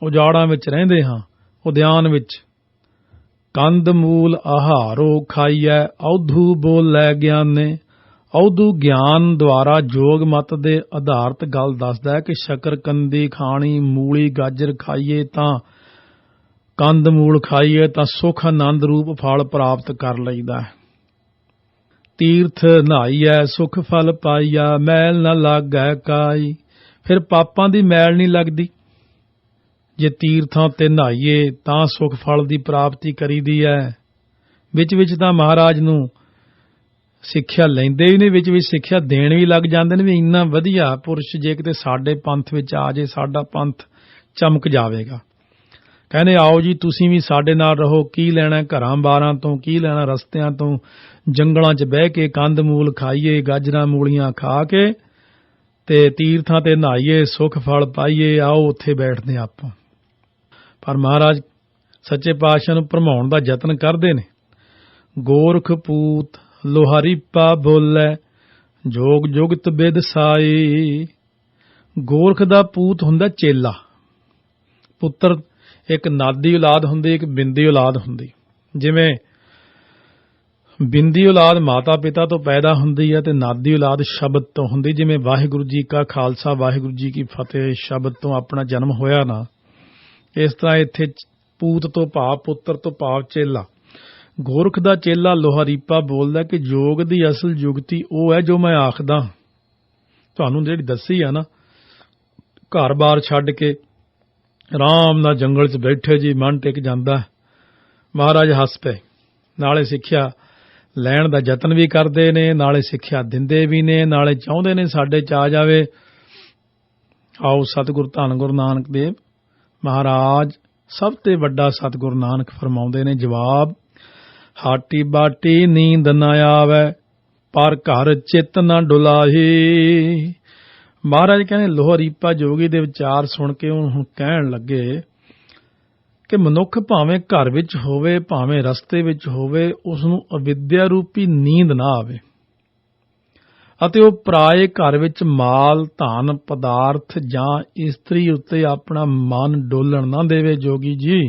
ਉਜਾੜਾਂ ਵਿੱਚ ਰਹਿੰਦੇ ਹਾਂ, ਉਦਿਆਨ ਵਿੱਚ। ਕੰਦ ਮੂਲ ਆਹਾਰੋ ਖਾਈਐ ਔਧੂ ਬੋਲੇ ਗਿਆਨੇ। ਔਧੂ ਗਿਆਨ ਦੁਆਰਾ ਜੋਗ ਮਤ ਦੇ ਆਧਾਰਿਤ ਗੱਲ ਦੱਸਦਾ ਹੈ ਕਿ ਸ਼ੱਕਰਕੰਦੀ ਖਾਣੀ, ਮੂਲੀ ਗਾਜਰ ਖਾਈਏ ਤਾਂ, ਕੰਦ ਮੂਲ ਖਾਈਏ ਤਾਂ ਸੁਖ ਆਨੰਦ ਰੂਪ ਫਲ ਪ੍ਰਾਪਤ ਕਰ ਲਈਦਾ ਹੈ। ਤੀਰਥ ਨਹਾਈਐ ਸੁਖ ਫਲ ਪਾਈਆ, ਮੈਲ ਨਾ ਲੱਗੈ ਕਾਈ। ਫਿਰ ਪਾਪਾਂ ਦੀ ਮੈਲ ਨਹੀਂ ਲੱਗਦੀ। ਜੇ ਤੀਰਥਾਂ ਤੇ ਨਹਾਈਏ ਤਾਂ ਸੁਖ ਫਲ ਦੀ ਪ੍ਰਾਪਤੀ ਕਰੀਦੀ ਹੈ। ਵਿੱਚ ਵਿੱਚ ਤਾਂ ਮਹਾਰਾਜ ਨੂੰ ਸਿੱਖਿਆ ਲੈਂਦੇ ਵੀ ਨੇ, ਵਿੱਚ ਵਿੱਚ ਸਿੱਖਿਆ ਦੇਣ ਵੀ ਲੱਗ ਜਾਂਦੇ ਨੇ ਵੀ ਇੰਨਾ ਵਧੀਆ ਪੁਰਸ਼ ਜੇ ਕਿਤੇ ਸਾਡੇ ਪੰਥ ਵਿੱਚ ਆ ਜੇ, ਸਾਡਾ ਪੰਥ ਚਮਕ ਜਾਵੇਗਾ। ਕਹਿੰਦੇ ਆਓ ਜੀ ਤੁਸੀਂ ਵੀ ਸਾਡੇ ਨਾਲ ਰਹੋ, ਕੀ ਲੈਣਾ ਘਰਾਂ ਬਾਰਾਂ ਤੋਂ, ਕੀ ਲੈਣਾ ਰਸਤਿਆਂ ਤੋਂ, ਜੰਗਲਾਂ 'ਚ ਬਹਿ ਕੇ ਕੰਦ ਮੂਲ ਖਾਈਏ, ਗਾਜਰਾਂ ਮੂਲੀਆਂ ਖਾ ਕੇ ਤੇ ਤੀਰਥਾਂ ਤੇ ਨਹਾਈਏ, ਸੁਖ ਫਲ ਪਾਈਏ, ਆਓ ਉੱਥੇ ਬੈਠਦੇ ਆਪਾਂ। ਪਰ ਮਹਾਰਾਜ ਸੱਚੇ ਪਾਤਸ਼ਾਹ ਨੂੰ ਭਰਮਾਉਣ ਦਾ ਯਤਨ ਕਰਦੇ ਨੇ। ਗੋਰਖ ਪੂਤ ਲੋਹਾਰੀਪਾ ਬੋਲੇ, ਜੋਗ ਜੁਗਤ ਬਿਦ ਸਾਈ। ਗੋਰਖ ਦਾ ਪੂਤ ਹੁੰਦਾ ਚੇਲਾ। ਪੁੱਤਰ ਇੱਕ ਨਾਦੀ ਔਲਾਦ ਹੁੰਦੀ, ਇੱਕ ਬਿੰਦੀ ਔਲਾਦ ਹੁੰਦੀ। ਜਿਵੇਂ ਬਿੰਦੀ ਔਲਾਦ ਮਾਤਾ ਪਿਤਾ ਤੋਂ ਪੈਦਾ ਹੁੰਦੀ ਹੈ ਤੇ ਨਾਦੀ ਔਲਾਦ ਸ਼ਬਦ ਤੋਂ ਹੁੰਦੀ। ਜਿਵੇਂ ਵਾਹਿਗੁਰੂ ਜੀ ਕਾ ਖਾਲਸਾ ਵਾਹਿਗੁਰੂ ਜੀ ਕੀ ਫਤਿਹ ਸ਼ਬਦ ਤੋਂ ਆਪਣਾ ਜਨਮ ਹੋਇਆ ਨਾ, ਇਸ ਤਰ੍ਹਾਂ ਇੱਥੇ ਪੂਤ ਤੋਂ ਭਾਵ ਪੁੱਤਰ ਤੋਂ ਭਾਵ ਚੇਲਾ। ਗੋਰਖ ਦਾ ਚੇਲਾ ਲੋਹਾਰੀਪਾ ਬੋਲਦਾ ਕਿ ਯੋਗ ਦੀ ਅਸਲ ਯੁਗਤੀ ਉਹ ਹੈ ਜੋ ਮੈਂ ਆਖਦਾ ਤੁਹਾਨੂੰ, ਜਿਹੜੀ ਦੱਸੀ ਆ ਨਾ, ਘਰ-ਬਾਰ ਛੱਡ ਕੇ ਆਰਾਮ ਨਾਲ ਜੰਗਲ 'ਚ ਬੈਠੇ ਜੀ, ਮਨ ਟਿਕ ਜਾਂਦਾ। ਮਹਾਰਾਜ ਹੱਸ ਪਏ। ਨਾਲੇ ਸਿੱਖਿਆ ਲੈਣ ਦਾ ਯਤਨ ਵੀ ਕਰਦੇ ਨੇ, ਨਾਲੇ ਸਿੱਖਿਆ ਦਿੰਦੇ ਵੀ ਨੇ, ਨਾਲੇ ਚਾਹੁੰਦੇ ਨੇ ਸਾਡੇ 'ਚ ਆ ਜਾਵੇ। ਆਓ ਸਤਿਗੁਰ ਧੰਨ ਗੁਰੂ ਨਾਨਕ ਦੇਵ ਮਹਾਰਾਜ ਸਭ ਤੋਂ ਵੱਡਾ ਸਤਿਗੁਰੂ ਨਾਨਕ ਫਰਮਾਉਂਦੇ ਨੇ ਜਵਾਬ, ਹਾਟੀ ਬਾਟੀ ਨੀਂਦ ਨਾ ਆਵੇ ਪਰ ਘਰ ਚਿੱਤ ਨਾ ਡੁਲਾਹੀ। ਮਹਾਰਾਜ ਕਹਿੰਦੇ ਲੋਹਰੀਪਾ ਜੋਗੀ ਦੇ ਵਿਚਾਰ ਸੁਣ ਕੇ ਉਹ ਹੁਣ ਕਹਿਣ ਲੱਗੇ ਕਿ ਮਨੁੱਖ ਭਾਵੇਂ ਘਰ ਵਿੱਚ ਹੋਵੇ ਭਾਵੇਂ ਰਸਤੇ ਵਿੱਚ ਹੋਵੇ, ਉਸ ਨੂੰ ਅਵਿਦਿਆ ਰੂਪੀ ਨੀਂਦ ਨਾ ਆਵੇ ਅਤੇ ਉਹ ਪਰਾਏ ਘਰ ਵਿੱਚ ਮਾਲ ਧਨ ਪਦਾਰਥ ਜਾਂ ਇਸਤਰੀ ਉੱਤੇ ਆਪਣਾ ਮਨ ਡੋਲਣ ਨਾ ਦੇਵੇ ਜੋਗੀ ਜੀ,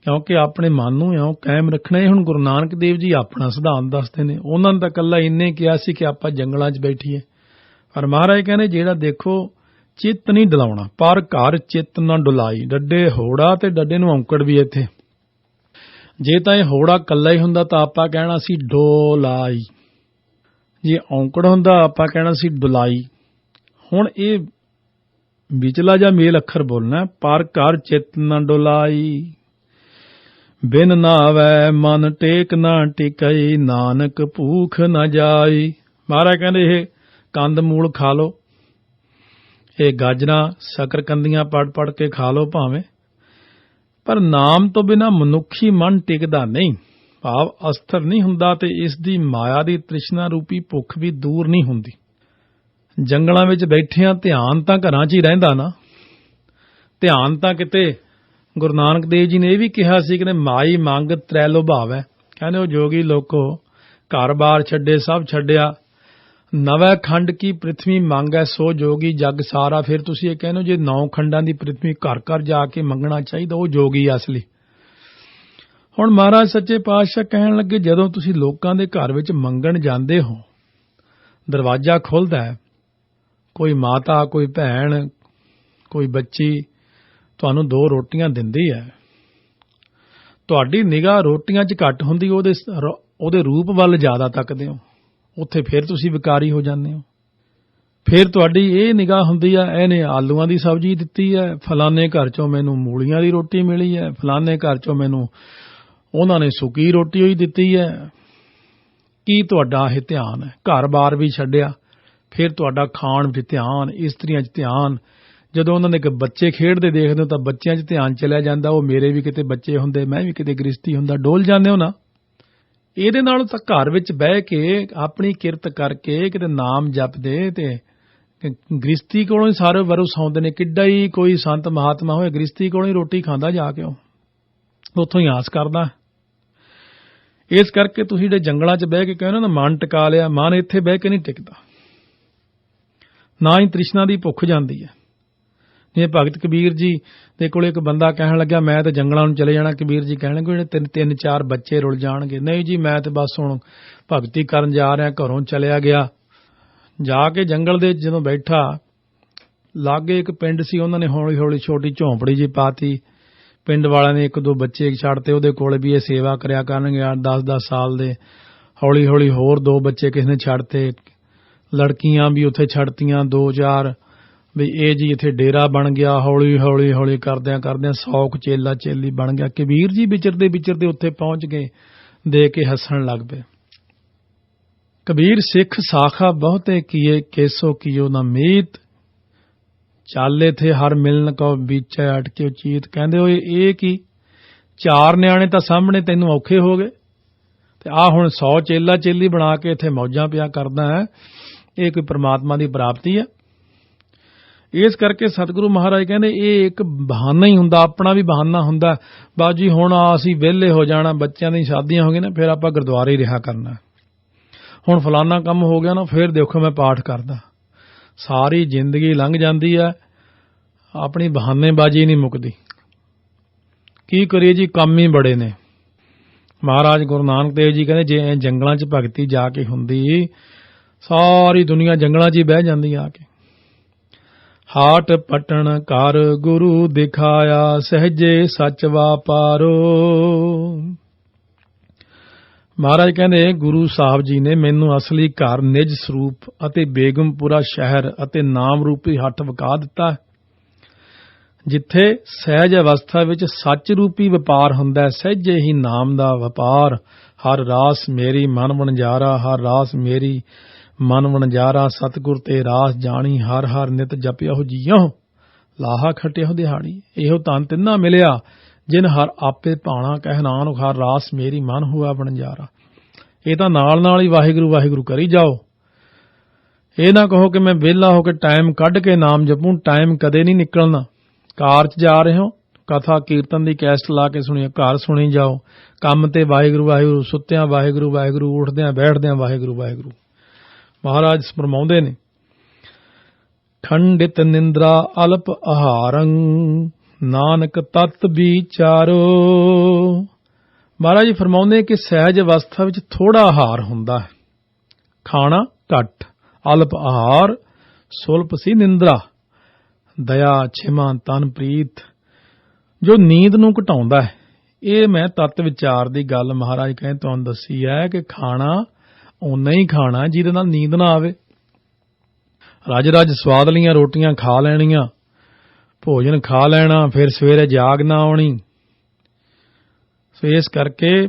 ਕਿਉਂਕਿ ਆਪਣੇ ਮਨ ਨੂੰ ਇਉਂ ਕਾਇਮ ਰੱਖਣਾ। ਇਹ ਹੁਣ ਗੁਰੂ ਨਾਨਕ ਦੇਵ ਜੀ ਆਪਣਾ ਸਿਧਾਂਤ ਦੱਸਦੇ ਨੇ। ਉਹਨਾਂ ਨੇ ਤਾਂ ਇਕੱਲਾ ਇੰਨੇ ਕਿਹਾ ਸੀ ਕਿ ਆਪਾਂ ਜੰਗਲਾਂ 'ਚ ਬੈਠੀਏ, ਪਰ ਮਹਾਰਾਜ ਕਹਿੰਦੇ ਜਿਹੜਾ ਦੇਖੋ ਚਿੱਤ ਨਹੀਂ ਡਲਾਉਣਾ, ਪਰ ਘਰ ਚਿੱਤ ਨਾ ਡੁਲਾਈ। ਡੱਡੇ ਹੋੜਾ ਤੇ ਡੱਡੇ ਨੂੰ ਔਂਕੜ ਵੀ ਇੱਥੇ। ਜੇ ਤਾਂ ਇਹ ਹੋੜਾ ਇਕੱਲਾ ਹੀ ਹੁੰਦਾ ਤਾਂ ਆਪਾਂ ਕਹਿਣਾ ਸੀ ਡੋਲਾਈ, ਜੇ ਔਂਕੜ ਹੁੰਦਾ ਆਪਾਂ ਕਹਿਣਾ ਸੀ ਡੁਲਾਈ। ਹੁਣ ਇਹ ਵਿਚਲਾ ਜਾਂ ਮੇਲ ਅੱਖਰ ਬੋਲਣਾ, ਪਰ ਘਰ ਚਿੱਤ ਨਾ ਡੁਲਾਈ। ਬਿਨ ਨਾ ਆਵੈ ਮਨ ਟੇਕ ਨਾ ਟਿਕਈ, ਨਾਨਕ ਭੂਖ ਨਾ ਜਾਈ। ਮਹਾਰਾਜ ਕਹਿੰਦੇ ਇਹ ਕੰਦ ਮੂਲ ਖਾ ਲਓ, ਇਹ ਗਾਜਰਾਂ ਸ਼ਕਰਕੰਦੀਆਂ ਪੜ ਕੇ ਖਾ ਲਓ ਭਾਵੇਂ, ਪਰ ਨਾਮ ਤੋਂ ਬਿਨਾਂ ਮਨੁੱਖੀ ਮਨ ਟਿਕਦਾ ਨਹੀਂ, ਭਾਵ ਅਸਥਿਰ ਨਹੀਂ ਹੁੰਦਾ ਤੇ ਇਸ ਦੀ ਮਾਇਆ ਦੀ ਤ੍ਰਿਸ਼ਨਾ ਰੂਪੀ ਭੁੱਖ ਵੀ ਦੂਰ ਨਹੀਂ ਹੁੰਦੀ। ਜੰਗਲਾਂ ਵਿੱਚ ਬੈਠਿਆਂ ਧਿਆਨ ਤਾਂ ਘਰਾਂ 'ਚ ਹੀ ਰਹਿੰਦਾ ਨਾ, ਧਿਆਨ ਤਾਂ ਕਿਤੇ ਗੁਰੂ ਨਾਨਕ ਦੇਵ ਜੀ ਨੇ ਇਹ ਵੀ ਕਿਹਾ ਸੀ ਕਿ ਮਾਈ ਮੰਗ ਤ੍ਰੈ ਲੋਭਾਵੈ। ਕਹਿੰਦੇ ਉਹ ਜੋਗੀ ਲੋਕੋ ਘਰ-ਬਾਰ ਛੱਡੇ, ਸਭ ਛੱਡਿਆ, ਨਵੇਂ ਖੰਡ ਕੀ ਪ੍ਰਿਥਵੀ ਮੰਗੈ ਸੋ ਜੋਗੀ ਜਗ ਸਾਰਾ। ਫਿਰ ਤੁਸੀਂ ਇਹ ਕਹਿੰਦੇ ਜੇ 9 ਖੰਡਾਂ ਦੀ ਪ੍ਰਿਥਵੀ ਘਰ ਘਰ ਜਾ ਕੇ ਮੰਗਣਾ ਚਾਹੀਦਾ, ਉਹ ਜੋਗੀ ਅਸਲੀ। ਹੁਣ ਮਹਾਰਾਜ ਸੱਚੇ ਪਾਤਸ਼ਾਹ ਕਹਿਣ ਲੱਗੇ ਜਦੋਂ ਤੁਸੀਂ ਲੋਕਾਂ ਦੇ ਘਰ ਵਿੱਚ ਮੰਗਣ ਜਾਂਦੇ ਹੋ, ਦਰਵਾਜ਼ਾ ਖੁੱਲ੍ਹਦਾ ਹੈ, ਕੋਈ ਮਾਤਾ ਕੋਈ ਭੈਣ ਕੋਈ ਬੱਚੀ ਤੁਹਾਨੂੰ 2 ਰੋਟੀਆਂ ਦਿੰਦੀ ਹੈ, ਤੁਹਾਡੀ ਨਿਗਾਹ ਰੋਟੀਆਂ 'ਚ ਘੱਟ ਹੁੰਦੀ, ਉਹਦੇ ਰੂਪ ਵੱਲ ਜ਼ਿਆਦਾ ਤੱਕਦੇ ਹੋ, ਉੱਥੇ ਫਿਰ ਤੁਸੀਂ ਵਿਕਾਰੀ ਹੋ ਜਾਂਦੇ ਹੋ। ਫਿਰ ਤੁਹਾਡੀ ਇਹ ਨਿਗਾਹ ਹੁੰਦੀ ਆ ਇਹਨੇ ਆਲੂਆਂ ਦੀ ਸਬਜ਼ੀ ਦਿੱਤੀ ਹੈ, ਫਲਾਣੇ ਘਰ 'ਚੋਂ ਮੈਨੂੰ ਮੂਲੀਆਂ ਦੀ ਰੋਟੀ ਮਿਲੀ ਹੈ, ਫਲਾਣੇ ਘਰ 'ਚੋਂ ਮੈਨੂੰ ਉਹਨਾਂ ਨੇ ਸੁੱਕੀ ਰੋਟੀ ਹੋਈ ਦਿੱਤੀ ਹੈ। ਕੀ ਤੁਹਾਡਾ ਇਹ ਧਿਆਨ ਹੈ? ਘਰ-ਬਾਰ ਵੀ ਛੱਡਿਆ, ਫਿਰ ਤੁਹਾਡਾ ਖਾਣ ਵਿੱਚ ਧਿਆਨ, ਇਸਤਰੀਆਂ 'ਚ ਧਿਆਨ। ਜਦੋਂ ਉਹਨਾਂ ਦੇ ਬੱਚੇ ਖੇਡਦੇ ਦੇਖਦੇ ਹੋ ਤਾਂ ਬੱਚਿਆਂ 'ਚ ਧਿਆਨ ਚਲਿਆ ਜਾਂਦਾ, ਉਹ ਮੇਰੇ ਵੀ ਕਿਤੇ ਬੱਚੇ ਹੁੰਦੇ, ਮੈਂ ਵੀ ਕਿਤੇ ਗ੍ਰਸਤੀ ਹੁੰਦਾ, ਡੋਲ ਜਾਂਦੇ ਹੋ ਨਾ। ਇਹਦੇ ਨਾਲੋਂ ਤਾਂ ਘਰ ਵਿੱਚ ਬਹਿ ਕੇ ਆਪਣੀ ਕਿਰਤ ਕਰਕੇ ਕਿਤੇ ਨਾਮ ਜਪਦੇ ਤੇ ਗ੍ਰਸਤੀ ਕੋਲੋਂ ਹੀ ਸਾਰੇ ਵਰੂ ਸੌਂਦੇ ਨੇ। ਕਿੱਡਾ ਹੀ ਕੋਈ ਸੰਤ ਮਹਾਤਮਾ ਹੋਏ ਗ੍ਰਸਤੀ ਕੋਲੋਂ ਹੀ ਰੋਟੀ ਖਾਂਦਾ ਜਾ ਕੇ, ਉਹ ਉੱਥੋਂ ਹੀ ਆਸ ਕਰਦਾ। ਇਸ ਕਰਕੇ ਤੁਸੀਂ ਜਿਹੜੇ ਜੰਗਲਾਂ 'ਚ ਬਹਿ ਕੇ ਕਹਿੰਦੇ ਨਾ ਮਨ ਟਿਕਾ ਲਿਆ, ਮਨ ਇੱਥੇ ਬਹਿ ਕੇ ਨਹੀਂ ਟਿਕਦਾ, ਨਾ ਹੀ ਤ੍ਰਿਸ਼ਨਾ ਦੀ ਭੁੱਖ ਜਾਂਦੀ ਹੈ। ਜਿਵੇਂ ਭਗਤ ਕਬੀਰ ਜੀ ਦੇ ਕੋਲ ਇੱਕ ਬੰਦਾ ਕਹਿਣ ਲੱਗਾ ਮੈਂ ਤਾਂ ਜੰਗਲਾਂ ਨੂੰ ਚਲੇ ਜਾਣਾ। ਕਬੀਰ ਜੀ ਕਹਿਣ ਲੱਗੇ 3-4 ਬੱਚੇ ਰੁਲ ਜਾਣਗੇ। ਨਹੀਂ ਜੀ, ਮੈਂ ਤਾਂ ਬਸ ਹੁਣ ਭਗਤੀ ਕਰਨ ਜਾ ਰਿਹਾ, ਘਰੋਂ ਚਲਿਆ ਗਿਆ। ਜਾ ਕੇ ਜੰਗਲ ਦੇ ਜਦੋਂ ਬੈਠਾ, ਲਾਗੇ ਇੱਕ ਪਿੰਡ ਸੀ, ਉਹਨਾਂ ਨੇ ਹੌਲੀ ਹੌਲੀ ਛੋਟੀ ਝੌਂਪੜੀ ਜੀ ਪਾਤੀ। ਪਿੰਡ ਵਾਲਿਆਂ ਨੇ 1-2 ਬੱਚੇ ਛੱਡਤੇ, ਉਹਦੇ ਕੋਲ ਵੀ ਇਹ ਸੇਵਾ ਕਰਿਆ ਕਰਨਗੇ 8-10 ਸਾਲ ਦੇ। ਹੌਲੀ ਹੌਲੀ ਹੋਰ 2 ਬੱਚੇ ਕਿਸੇ ਨੇ ਛੱਡਤੇ, ਲੜਕੀਆਂ ਵੀ ਉੱਥੇ ਛੱਡਤੀਆਂ 2-4, ਵੀ ਇਹ ਜੀ ਇੱਥੇ ਡੇਰਾ ਬਣ ਗਿਆ। ਹੌਲੀ ਹੌਲੀ ਹੌਲੀ ਕਰਦਿਆਂ 100 ਚੇਲਾ ਚੇਲੀ ਬਣ ਗਿਆ। ਕਬੀਰ ਜੀ ਵਿਚਰਦੇ ਉੱਥੇ ਪਹੁੰਚ ਗਏ, ਦੇ ਕੇ ਹੱਸਣ ਲੱਗ ਪਏ। ਕਬੀਰ ਸਿੱਖ ਸਾਖਾ ਬਹੁਤੇ ਕੀਏ, ਕੇਸੋ ਕੀਓ ਨਾ ਮੀਤ, ਚਾਲੇ ਥੇ ਹਰ ਮਿਲਨ ਕੋ ਵਿਚੈ ਅਟਕੇ ਉਚੀਤ। ਕਹਿੰਦੇ ਓਏ ਇਹ ਕੀ, 4 ਨਿਆਣੇ ਤਾਂ ਸਾਹਮਣੇ ਤੈਨੂੰ ਔਖੇ ਹੋ ਗਏ ਤੇ ਆ ਹੁਣ 100 ਚੇਲਾ ਚੇਲੀ ਬਣਾ ਕੇ ਇੱਥੇ ਮੌਜਾਂ ਪਿਆ ਕਰਦਾ ਹੈ। ਇਹ ਕੋਈ ਪ੍ਰਮਾਤਮਾ ਦੀ ਪ੍ਰਾਪਤੀ ਹੈ। ਇਸ ਕਰਕੇ ਸਤਿਗੁਰੂ ਮਹਾਰਾਜ ਕਹਿੰਦੇ ਇਹ ਇੱਕ ਬਹਾਨਾ ਹੀ ਹੁੰਦਾ, ਆਪਣਾ ਵੀ ਬਹਾਨਾ ਹੁੰਦਾ। ਬਾਜੀ ਹੁਣ ਅਸੀਂ ਵਿਹਲੇ ਹੋ ਜਾਣਾ, ਬੱਚਿਆਂ ਦੀਆਂ ਸ਼ਾਦੀਆਂ ਹੋ ਗਈਆਂ ਨਾ, ਫਿਰ ਆਪਾਂ ਗੁਰਦੁਆਰੇ ਹੀ ਰਿਹਾ ਕਰਨਾ। ਹੁਣ ਫਲਾਨਾ ਕੰਮ ਹੋ ਗਿਆ ਨਾ, ਫਿਰ ਦੇਖੋ ਮੈਂ ਪਾਠ ਕਰਦਾ। ਸਾਰੀ ਜ਼ਿੰਦਗੀ ਲੰਘ ਜਾਂਦੀ ਹੈ, ਆਪਣੀ ਬਹਾਨੇਬਾਜ਼ੀ ਨਹੀਂ ਮੁੱਕਦੀ। ਕੀ ਕਰੀਏ ਜੀ, ਕੰਮ ਹੀ ਬੜੇ ਨੇ। ਮਹਾਰਾਜ ਗੁਰੂ ਨਾਨਕ ਦੇਵ ਜੀ ਕਹਿੰਦੇ ਜੇ ਜੰਗਲਾਂ 'ਚ ਭਗਤੀ ਜਾ ਕੇ ਹੁੰਦੀ, ਸਾਰੀ ਦੁਨੀਆ ਜੰਗਲਾਂ 'ਚ ਹੀ ਬਹਿ ਜਾਂਦੀ ਆ ਕੇ। ਹਾਟ ਪਟਣ ਘਰ ਗੁਰੂ ਦਿਖਾਇਆ, ਸਹਿਜੇ ਸੱਚ ਵਾਪਾਰੋ। ਮਹਾਰਾਜ ਕਹਿੰਦੇ ਗੁਰੂ ਸਾਹਿਬ ਜੀ ਨੇ ਮੈਨੂੰ ਅਸਲੀ ਘਰ, ਨਿਜ ਸਰੂਪ ਅਤੇ ਬੇਗਮਪੁਰਾ ਸ਼ਹਿਰ ਅਤੇ ਨਾਮ ਰੂਪੀ ਹੱਟ ਵਿਖਾ ਦਿੱਤਾ, ਜਿੱਥੇ ਸਹਿਜ ਅਵਸਥਾ ਵਿੱਚ ਸੱਚ ਰੂਪੀ ਵਪਾਰ ਹੁੰਦਾ ਹੈ। ਸਹਿਜੇ ਹੀ ਨਾਮ ਦਾ ਵਪਾਰ हर रास मेरी मन वणजारा, हर रास मेरी मन वणजारा, सतगुर ते रास जानी, हर हर नित जपियो जियो, लाहा खटियो दिहाड़ी। ਇਹੋ ਧਨ ਤਿੰਨਾ ਮਿਲਿਆ, जिन हर आपे भाणा ਕਹਿ ਨਾਨਕ, हर रास मेरी मन हुआ वणजारा। ਇਹ ਤਾਂ ਨਾਲ ਨਾਲ ਹੀ ਵਾਹਿਗੁਰੂ ਵਾਹਿਗੁਰੂ ਕਰੀ ਜਾਓ। ਇਹ ਨਾ ਕਹੋ ਕਿ ਮੈਂ ਵਿਹਲਾ ਹੋ ਕੇ ਟਾਈਮ ਕੱਢ ਕੇ ਨਾਮ ਜਪੂੰ, ਟਾਈਮ ਕਦੇ ਨਹੀਂ ਨਿਕਲਣਾ। ਕਾਰ 'ਚ ਜਾ ਰਹੇ ਹੋ, ਕਥਾ ਕੀਰਤਨ ਦੀ ਕੈਸਟ ਲਾ ਕੇ ਸੁਣੀਓ, ਘਰ ਸੁਣੀ ਜਾਓ। ਕੰਮ ਤੇ ਵਾਹਿਗੁਰੂ ਵਾਹਿਗੁਰੂ, ਸੁੱਤਿਆਂ ਵਾਹਿਗੁਰੂ ਵਾਹਿਗੁਰੂ, ਉੱਠਦਿਆਂ ਬੈਠਦਿਆਂ ਵਾਹਿਗੁਰੂ ਵਾਹਿਗੁਰੂ। ਮਹਾਰਾਜ ਫਰਮਾਉਂਦੇ ਨੇ, ਖੰਡਿਤ ਨਿੰਦਰਾ ਅਲਪ ਆਹਾਰੰ, ਨਾਨਕ ਤਤ ਵਿਚਾਰੋ। ਮਹਾਰਾਜ ਫਰਮਾਉਂਦੇ ਕਿ ਸਹਿਜ ਅਵਸਥਾ ਵਿੱਚ ਥੋੜਾ ਆਹਾਰ ਹੁੰਦਾ ਹੈ, ਖਾਣਾ ਘੱਟ। ਅਲਪ ਆਹਾਰ ਸੁਲਪ ਸੀ ਨਿੰਦਰਾ, ਦਇਆ ਛਿਮਾ ਤਨ ਪ੍ਰੀਤ, ਜੋ ਨੀਂਦ ਨੂੰ ਘਟਾਉਂਦਾ ਹੈ। ਇਹ ਮੈਂ ਤਤ ਵਿਚਾਰ ਦੀ ਗੱਲ ਮਹਾਰਾਜ ਕਹਿੰਦੇ ਤੁਹਾਨੂੰ ਦੱਸੀ ਹੈ ਕਿ ਖਾਣਾ ਓਨਾ ਹੀ ਖਾਣਾ ਜਿਹਦੇ ਨਾਲ ਨੀਂਦ ਨਾ ਆਵੇ। ਰੱਜ ਰੱਜ ਸਵਾਦ ਲੀਆਂ ਰੋਟੀਆਂ ਖਾ ਲੈਣੀਆਂ, ਭੋਜਨ ਖਾ ਲੈਣਾ, ਫਿਰ ਸਵੇਰੇ ਜਾਗ ਨਾ ਆਉਣੀ। ਸੋ ਇਸ ਕਰਕੇ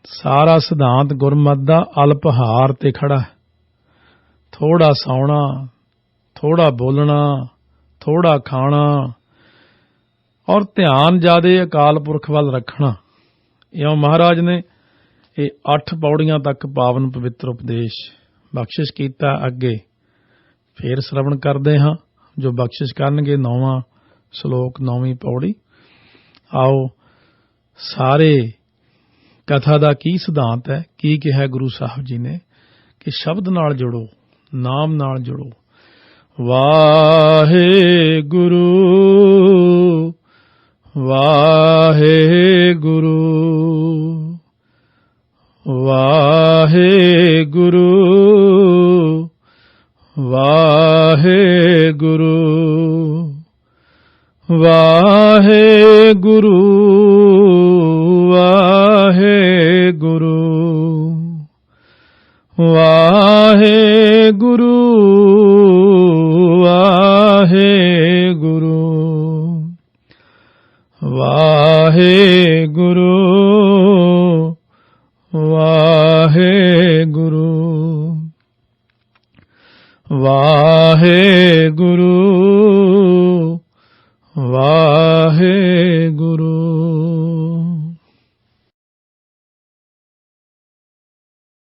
ਸਾਰਾ ਸਿਧਾਂਤ ਗੁਰਮਤਿ ਦਾ ਅਲਪ ਆਹਾਰ ਤੇ ਖੜਾ ਹੈ। ਥੋੜਾ ਸੌਣਾ, ਥੋੜਾ ਬੋਲਣਾ, ਥੋੜਾ ਖਾਣਾ, ਔਰ ਧਿਆਨ ਜ਼ਿਆਦੇ ਅਕਾਲ ਪੁਰਖ ਵੱਲ ਰੱਖਣਾ। ਇਉਂ ਮਹਾਰਾਜ ਨੇ ਇਹ 8 ਪੌੜੀਆਂ ਤੱਕ ਪਾਵਨ ਪਵਿੱਤਰ ਉਪਦੇਸ਼ ਬਖਸ਼ਿਸ਼ ਕੀਤਾ। ਅੱਗੇ ਫੇਰ ਸ਼ਰਵਣ ਕਰਦੇ ਹਾਂ ਜੋ ਬਖਸ਼ਿਸ਼ ਕਰਨਗੇ। 9ਵਾਂ ਸ਼ਲੋਕ 9ਵੀਂ ਪੌੜੀ। ਆਓ ਸਾਰੇ ਕਥਾ ਦਾ ਕੀ ਸਿਧਾਂਤ ਹੈ, ਕੀ ਕਿਹਾ ਗੁਰੂ ਸਾਹਿਬ ਜੀ ਨੇ ਕਿ ਸ਼ਬਦ ਨਾਲ ਜੁੜੋ, ਨਾਮ ਨਾਲ ਜੁੜੋ। ਵਾਹਿਗੁਰੂ ਵਾਹਿਗੁਰੂ ਵਾਹਿਗੁਰੂ ਵਾਹਿਗੁਰੂ ਵਾਹਿਗੁਰੂ ਵਾਹਿਗੁਰੂ ਵਾਹਿਗੁਰੂ ਵਾਹਿਗੁਰੂ ਵਾਹਿਗੁਰੂ ਵਾਹਿਗੁਰੂ